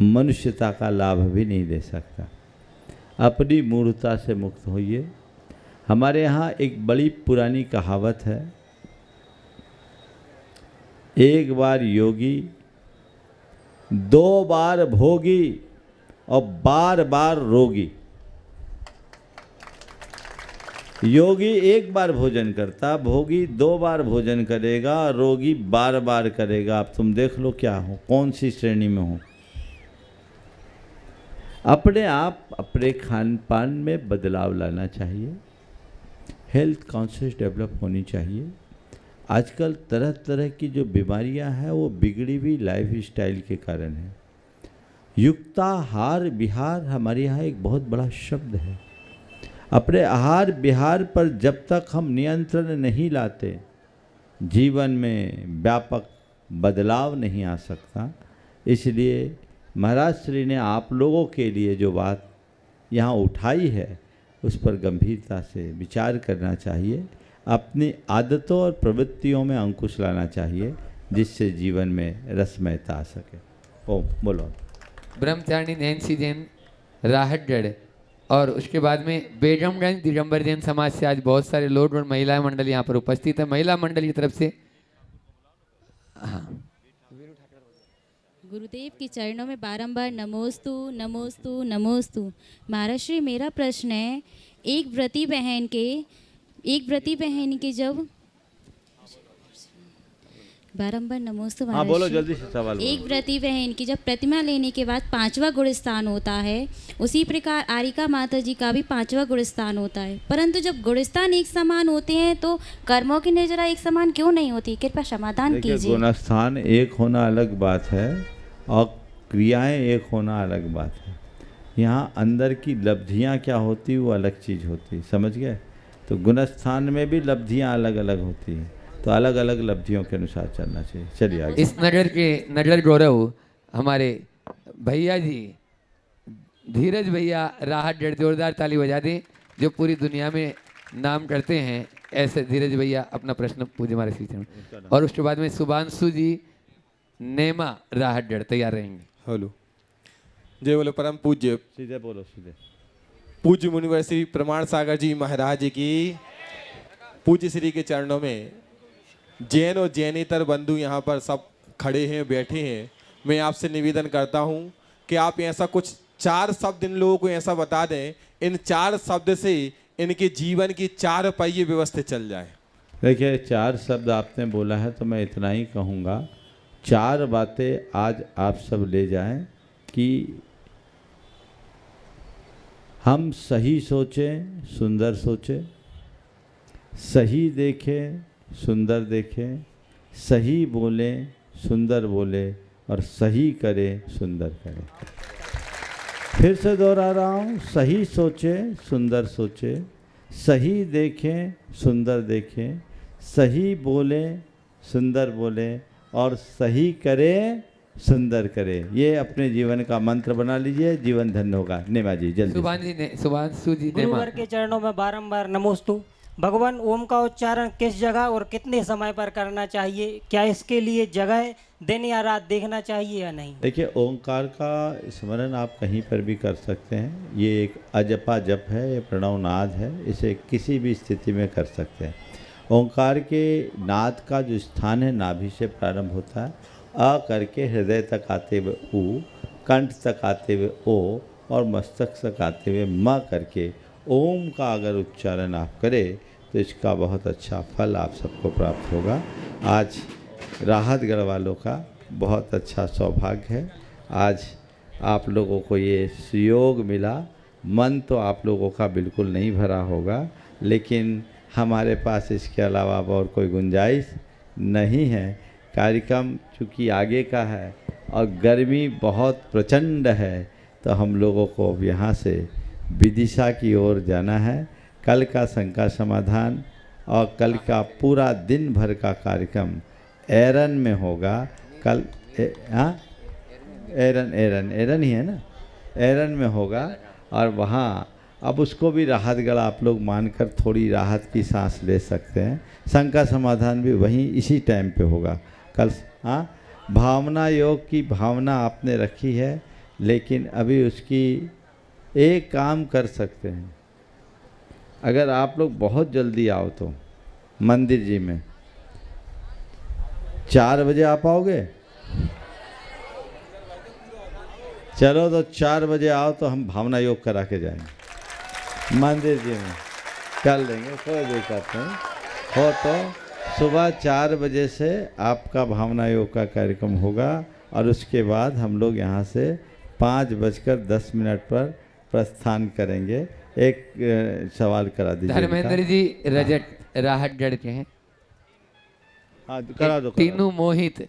मनुष्यता का लाभ भी नहीं दे सकता। अपनी मूढ़ता से मुक्त होइए। हमारे यहाँ एक बड़ी पुरानी कहावत है, एक बार योगी, दो बार भोगी और बार बार रोगी। योगी एक बार भोजन करता, भोगी दो बार भोजन करेगा, रोगी बार बार करेगा। अब तुम देख लो क्या हो, कौन सी श्रेणी में हो। अपने आप अपने खान पान में बदलाव लाना चाहिए। हेल्थ कॉन्शियस डेवलप होनी चाहिए। आजकल तरह तरह की जो बीमारियां हैं वो बिगड़ी हुई लाइफ स्टाइल के कारण है। युक्ताहार विहार हमारे यहाँ एक बहुत बड़ा शब्द है। अपने आहार विहार पर जब तक हम नियंत्रण नहीं लाते, जीवन में व्यापक बदलाव नहीं आ सकता। इसलिए महाराज श्री ने आप लोगों के लिए जो बात यहाँ उठाई है उस पर गंभीरता से विचार करना चाहिए। अपनी आदतों और प्रवृत्तियों में अंकुश लाना चाहिए, जिससे जीवन में रसमयता आ सके। ओम बोलो। ब्रह्मचारिणी नैन्सी जैन राहतगढ़ और उसके बाद में बेगमगंज दिगंबर जैन समाज से आज बहुत सारे लोग और महिला मंडल यहाँ पर उपस्थित है। महिला मंडल की तरफ से हाँ, गुरुदेव के चरणों में बारंबार नमोस्तु नमोस्तु नमोस्तु। महाराज श्री, मेरा प्रश्न है, एक व्रती बहन के जब बारंबार नमोस्तु हाँ महाराज बोलो श्री। जल्दी से सवाल एक बोलो। व्रती बहन की जब प्रतिमा लेने के बाद 5वां गुणस्थान होता है, उसी प्रकार आरिका माता जी का भी 5वां गुणस्थान होता है, परंतु जब गुणस्थान एक समान होते हैं तो कर्मों की निर्जरा एक समान क्यों नहीं होती? कृपया समाधान देखिए, कीजिए। गुणस्थान एक होना अलग बात है और क्रियाएं एक होना अलग बात है। यहाँ अंदर की लब्धियाँ क्या होती वो अलग चीज़ होती, समझ गए? तो गुणस्थान में भी लब्धियाँ अलग अलग होती हैं, तो अलग अलग लब्धियों के अनुसार चलना चाहिए। चलिए आगे। इस नगर के नगर गौरव हमारे भैया जी धीरज भैया राहतगढ़, जोरदार ताली बजा दें, जो पूरी दुनिया में नाम करते हैं। ऐसे धीरज भैया अपना प्रश्न पूछे हमारे सीधे, और उसके बाद में शुभांशु जी नेमा राहतगढ़ तैयार रहेंगे। हेलो, जय बोले परम पूज्य, सीधे बोलो, सीधे। पूज्य मुनिवर श्री प्रमाण सागर जी महाराज जी की पूज्य श्री के चरणों में जैन और जैनेतर बंधु यहाँ पर सब खड़े हैं, बैठे हैं। मैं आपसे निवेदन करता हूँ कि आप ऐसा कुछ 4 शब्द इन लोगों को ऐसा बता दें, इन 4 शब्द से इनके जीवन की 4 पहिए व्यवस्थित चल जाए। देखिए, 4 शब्द आपने बोला है तो मैं इतना ही कहूँगा, 4 बातें आज आप सब ले जाएं कि हम सही सोचें, सुंदर सोचें, सही देखें, सुंदर देखें, सही बोलें, सुंदर बोलें, और सही करें, सुंदर करें। फिर से दोहरा रहा हूँ, सही सोचें, सुंदर सोचें, सही देखें, सुंदर देखें, सही बोलें, सुंदर बोलें, और सही करें, सुंदर करें। ये अपने जीवन का मंत्र बना लीजिए, जीवन धन्य होगा। नेमा जी जल्दी। शुभांशु जी नेमा। गुरुवर के चरणों में बारंबार नमोस्तु। भगवान ओम का उच्चारण किस जगह और कितने समय पर करना चाहिए? क्या इसके लिए जगह दिन या रात देखना चाहिए या नहीं? देखिए, ओंकार का स्मरण आप कहीं पर भी कर सकते हैं। ये एक अजपा जप है, ये प्रणवनाद है, इसे किसी भी स्थिति में कर सकते हैं। ओंकार के नाद का जो स्थान है नाभि से प्रारंभ होता है, अ करके हृदय तक आते हुए उ, कंठ तक आते हुए ओ, और मस्तक तक आते हुए म करके ओम का अगर उच्चारण आप करें तो इसका बहुत अच्छा फल आप सबको प्राप्त होगा। आज राहतगढ़ वालों का बहुत अच्छा सौभाग्य है, आज आप लोगों को ये सुयोग मिला। मन तो आप लोगों का बिल्कुल नहीं भरा होगा, लेकिन हमारे पास इसके अलावा और कोई गुंजाइश नहीं है। कार्यक्रम चूँकि आगे का है और गर्मी बहुत प्रचंड है, तो हम लोगों को अब यहाँ से विदिशा की ओर जाना है। कल का शंका समाधान और कल का पूरा दिन भर का कार्यक्रम एरन में होगा। कल एरन ही है ना, एरन में होगा, और वहाँ अब उसको भी राहतगढ़ आप लोग मानकर थोड़ी राहत की सांस ले सकते हैं। शंका समाधान भी वहीं इसी टाइम पे होगा कल। भावना योग की भावना आपने रखी है, लेकिन अभी उसकी एक काम कर सकते हैं। अगर आप लोग बहुत जल्दी आओ तो मंदिर जी में 4 बजे आ पाओगे? चलो तो 4 बजे आओ तो हम भावना योग करा के जाएंगे मंदिर जी में, कर लेंगे, कोई दिक्कत नहीं हो। तो सुबह 4 बजे से आपका भावना योग का कार्यक्रम होगा, और उसके बाद हम लोग यहाँ से 5:10 पर प्रस्थान करेंगे। एक सवाल करा दीजिए। धर्मेंद्र जी रजत राहतगढ़ के हैं। हाँ करा दो। तीनों मोहित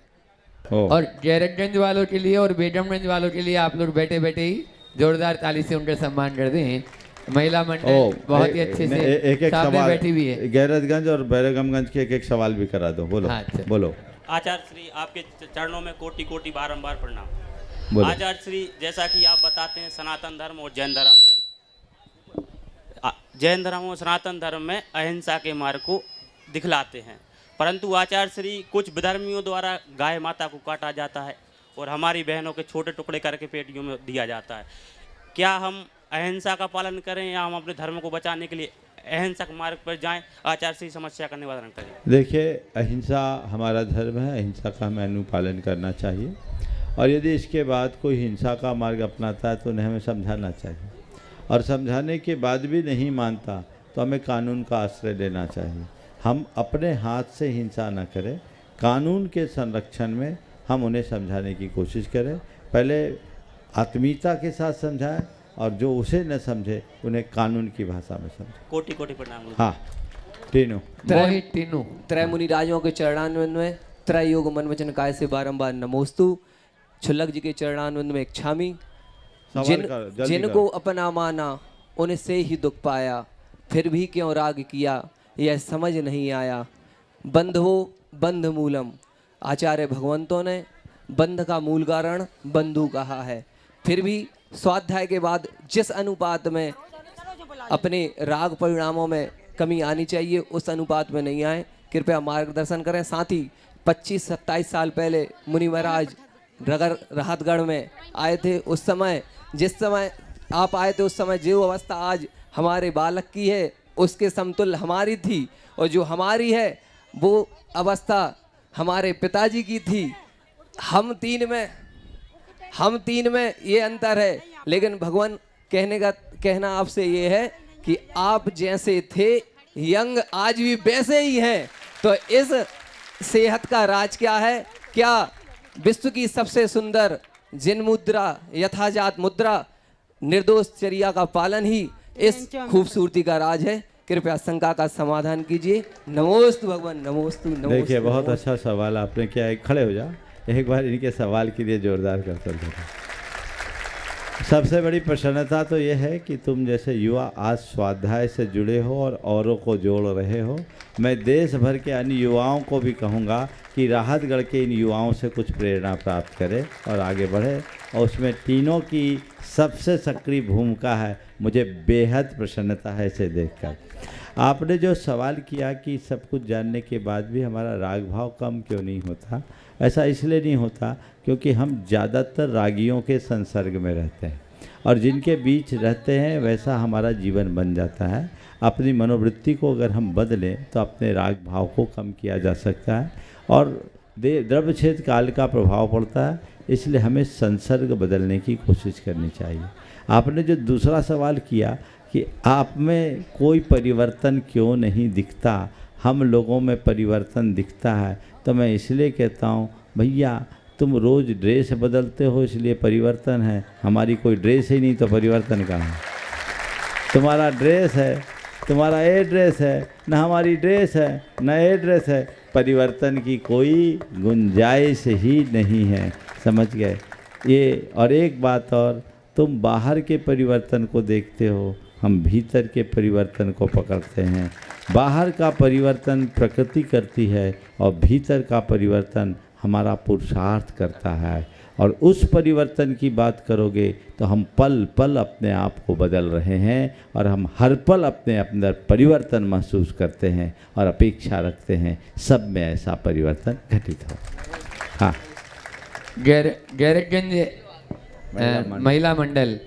और गैरतगंज वालों के लिए और बेगमगंज वालों के लिए आप लोग बैठे बैठे ही जोरदार ताली से उनका सम्मान कर दें। महिला मंडल बहुत ही अच्छे से एक सामने सवाल बैठी हुई है। गैरतगंज और बैरगमगंज के एक सवाल भी करा दो। बोलो। बोलो। आचार्य श्री, आपके चरणों में कोटि कोटि बारंबार प्रणाम। बोलो। आचार्य श्री, जैसा कि आप बताते हैं सनातन धर्म और जैन धर्म और सनातन धर्म में अहिंसा के मार्ग को दिखलाते हैं, परंतु आचार्य श्री कुछ विधर्मियों द्वारा गाय माता को काटा जाता है और हमारी बहनों के छोटे टुकड़े करके पेटियों में दिया जाता है। क्या हम अहिंसा का पालन करें या हम अपने धर्म को बचाने के लिए अहिंसक मार्ग पर जाएं? आचार्य श्री समस्या का निवारण करें। देखिए, अहिंसा हमारा धर्म है, अहिंसा का हमें अनुपालन करना चाहिए, और यदि इसके बाद कोई हिंसा का मार्ग अपनाता है तो उन्हें हमें समझाना चाहिए, और समझाने के बाद भी नहीं मानता तो हमें कानून का आश्रय लेना चाहिए। हम अपने हाथ से हिंसा न करें, कानून के संरक्षण में हम उन्हें समझाने की कोशिश करें। पहले आत्मीयता के साथ समझाएं, और जो उसे न समझे उन्हें कानून की भाषा में समझे। कोटि कोटि प्रणाम। हाँ, तीनों त्रय मुनि राजों के चरणान्वयन में त्रय योग मन वचन काय से बारंबार नमोस्तु। छुल्लक जी के चरणान्वयन में क्षामी। जिनको अपना माना उनसे ही दुख पाया, फिर भी क्यों राग किया यह समझ नहीं आया। बंधो बंध मूलम, आचार्य भगवंतों ने बंध का मूल कारण बंधु कहा है, फिर भी स्वाध्याय के बाद जिस अनुपात में अपने राग परिणामों में कमी आनी चाहिए उस अनुपात में नहीं आए, कृपया मार्गदर्शन करें। साथ ही 25-27 साल पहले मुनि महाराज राहतगढ़ में आए थे, उस समय जिस समय आप आए थे उस समय जो अवस्था आज हमारे बालक की है उसके समतुल्य हमारी थी, और जो हमारी है वो अवस्था हमारे पिताजी की थी। हम तीन में ये अंतर है, लेकिन भगवान कहना आपसे ये है कि आप जैसे थे यंग आज भी वैसे ही हैं। तो इस सेहत का राज क्या है? क्या विश्व की सबसे सुंदर जिन मुद्रा यथाजात मुद्रा निर्दोष चर्या का पालन ही इस खूबसूरती का राज है। कृपया शंका का समाधान कीजिए। नमोस्तु भगवान, नमोस्तु नमोस्तु। देखिए, बहुत अच्छा सवाल आपने किया है। खड़े हो जाओ, एक बार इनके सवाल के लिए जोरदार करते हैं। सबसे बड़ी प्रसन्नता तो यह है कि तुम जैसे युवा आज स्वाध्याय से जुड़े हो और औरों को जोड़ रहे हो। मैं देश भर के अन्य युवाओं को भी कहूँगा कि राहतगढ़ के इन युवाओं से कुछ प्रेरणा प्राप्त करें और आगे बढ़े, और उसमें तीनों की सबसे सक्रिय भूमिका है। मुझे बेहद प्रसन्नता है इसे देखकर। आपने जो सवाल किया कि सब कुछ जानने के बाद भी हमारा राग भाव कम क्यों नहीं होता, ऐसा इसलिए नहीं होता क्योंकि हम ज़्यादातर रागियों के संसर्ग में रहते हैं, और जिनके बीच रहते हैं वैसा हमारा जीवन बन जाता है। अपनी मनोवृत्ति को अगर हम बदलें तो अपने राग भाव को कम किया जा सकता है, और द्रव्य क्षेत्र काल का प्रभाव पड़ता है, इसलिए हमें संसर्ग बदलने की कोशिश करनी चाहिए। आपने जो दूसरा सवाल किया कि आप में कोई परिवर्तन क्यों नहीं दिखता, हम लोगों में परिवर्तन दिखता है, तो मैं इसलिए कहता हूँ भैया तुम रोज़ ड्रेस बदलते हो इसलिए परिवर्तन है, हमारी कोई ड्रेस ही नहीं तो परिवर्तन कहाँ है? तुम्हारा ड्रेस है, तुम्हारा ए ड्रेस है, न हमारी ड्रेस है न ए ड्रेस है, परिवर्तन की कोई गुंजाइश ही नहीं है। समझ गए ये? और एक बात और, तुम बाहर के परिवर्तन को देखते हो, हम भीतर के परिवर्तन को पकड़ते हैं। बाहर का परिवर्तन प्रकृति करती है और भीतर का परिवर्तन हमारा पुरुषार्थ करता है, और उस परिवर्तन की बात करोगे तो हम पल पल अपने आप को बदल रहे हैं, और हम हर पल अपने अंदर परिवर्तन महसूस करते हैं और अपेक्षा रखते हैं सब में ऐसा परिवर्तन घटित हो। हाँ, गैरतगंज महिला मंडल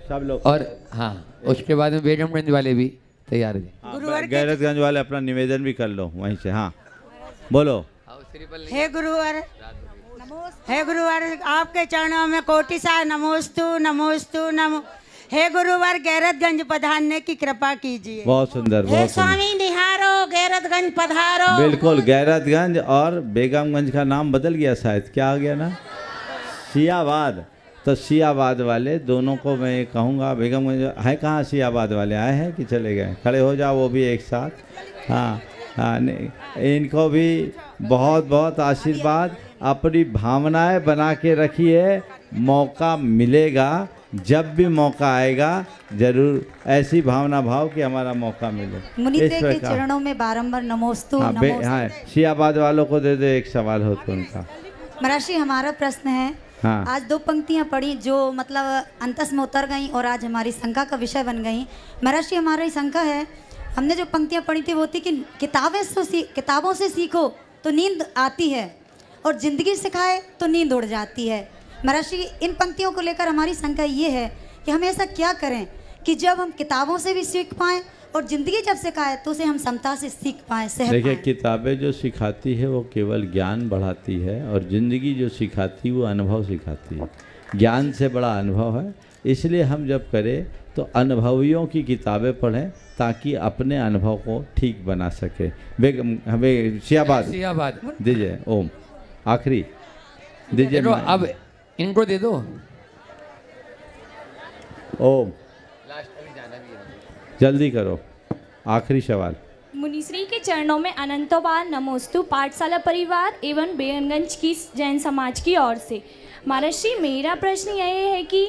सब लोग, और हाँ उसके बाद में बेगमगंज वाले भी तैयार हैं। गैरतगंज वाले अपना निवेदन भी कर लो वहीं से। हाँ बोलो। हे गुरुवर, हे गुरुवर, आपके चरणों में कोटि सा नमोस्तु नमोस्तु नमो। हे गुरुवर, गैरतगंज पधारने की कृपा कीजिए। बहुत सुंदर, बहुत सुंदर। स्वामी निहारो, गैरतगंज पधारो। बिल्कुल, गैरतगंज और बेगमगंज का नाम बदल गया शायद, क्या आ गया ना, सियाबाद। तो सियाबाद वाले दोनों को मैं कहूँगा, बेगमगंज है कहाँ, सियाबाद वाले आए हैं कि चले गए? खड़े हो जाओ वो भी एक साथ। हाँ हाँ, इनको भी बहुत बहुत आशीर्वाद। अपनी भावनाएं बना के रखिए, मौका मिलेगा, जब भी मौका आएगा जरूर ऐसी भावना भाव कि हमारा मौका मिले। मुनिदेव के चरणों में बारंबार नमोस्तु। हाँ, सियाबाद वालों को दे दो, एक सवाल हो तो उनका। महर्षि, हमारा प्रश्न है, हाँ। आज दो पंक्तियां पढ़ी जो मतलब अंतस में उतर गई और आज हमारी शंका का विषय बन गई। महर्षि, हमारी शंका है, हमने जो पंक्तियाँ पढ़ी थी वो थी कि किताबों से सीखो तो नींद आती है और ज़िंदगी सिखाए तो नींद उड़ जाती है। महर्षि, इन पंक्तियों को लेकर हमारी शंका ये है कि हम ऐसा क्या करें कि जब हम किताबों से भी सीख पाएँ और ज़िंदगी जब सिखाए तो उसे हम समता से सीख पाएँ, सह देखिए, पाएँ। किताबें जो सिखाती है वो केवल ज्ञान बढ़ाती है और ज़िंदगी जो सिखाती है वो अनुभव सिखाती है। ज्ञान से बड़ा अनुभव है, इसलिए हम जब करें तो अनुभवियों की किताबें पढ़ें ताकि अपने अनुभव को ठीक बना सके। हमें सियाबाद दीजिए। ओम आखिरी दीजिए। अब इनको दे दो। ओम जल्दी करो, आखिरी सवाल। मुनिश्री के चरणों में अनंतों बार नमोस्तु पाठशाला परिवार एवं बेगमगंज की जैन समाज की ओर से। महर्षि, मेरा प्रश्न यह है कि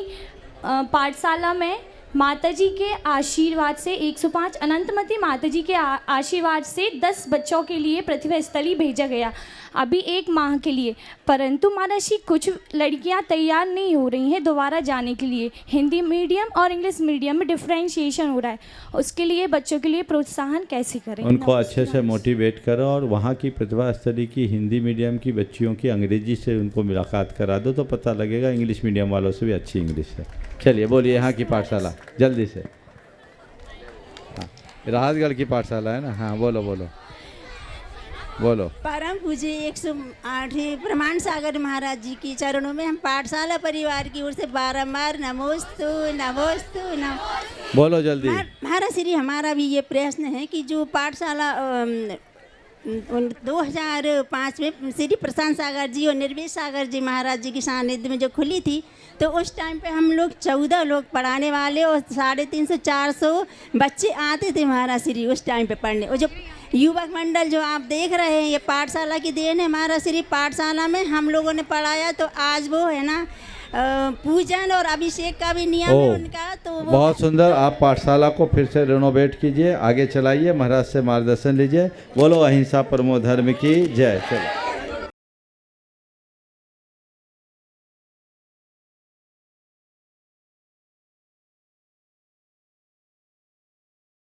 पाठशाला में माताजी के आशीर्वाद से 105 अनंतमती माताजी के आशीर्वाद से 10 बच्चों के लिए प्रतिभा स्थली भेजा गया अभी 1 माह के लिए, परंतु महर्षि कुछ लड़कियां तैयार नहीं हो रही हैं दोबारा जाने के लिए। हिंदी मीडियम और इंग्लिश मीडियम में डिफ्रेंशिएशन हो रहा है, उसके लिए बच्चों के लिए प्रोत्साहन कैसे करें? उनको अच्छे से मोटिवेट करो और वहाँ की प्रतिभा स्थली की हिंदी मीडियम की बच्चियों की अंग्रेजी से उनको मुलाकात करा दो तो पता लगेगा इंग्लिश मीडियम वालों से भी अच्छी इंग्लिश है। चलिए बोलिए, यहाँ की पाठशाला जल्दी से। हाँ, राहतगढ़ की पाठशाला है ना। हाँ बोलो बोलो बोलो। परम पूज्य 108 प्रमाण सागर महाराज जी की चरणों में हम पाठशाला परिवार की ओर से बारंबार नमोस्तु नमोस्तु नमो। बोलो जल्दी। महाराज श्री, हमारा भी ये प्रश्न है कि जो पाठशाला 2005 में श्री प्रशांत सागर जी और निर्वेश सागर जी महाराज जी की सानिध्य में जो खुली थी, तो उस टाइम पे हम लोग 14 लोग पढ़ाने वाले और 350-400 बच्चे आते थे महाराज श्री उस टाइम पे पढ़ने। और जो युवक मंडल जो आप देख रहे हैं ये पाठशाला की देन है महाराज श्री। पाठशाला में हम लोगों ने पढ़ाया तो आज वो है ना पूजन और अभिषेक का भी नियम है उनका। तो वो बहुत सुंदर। आप पाठशाला को फिर से रेनोवेट कीजिए, आगे चलाइए, महाराज से मार्गदर्शन लीजिए। बोलो अहिंसा परमो धर्म की जय। चलो।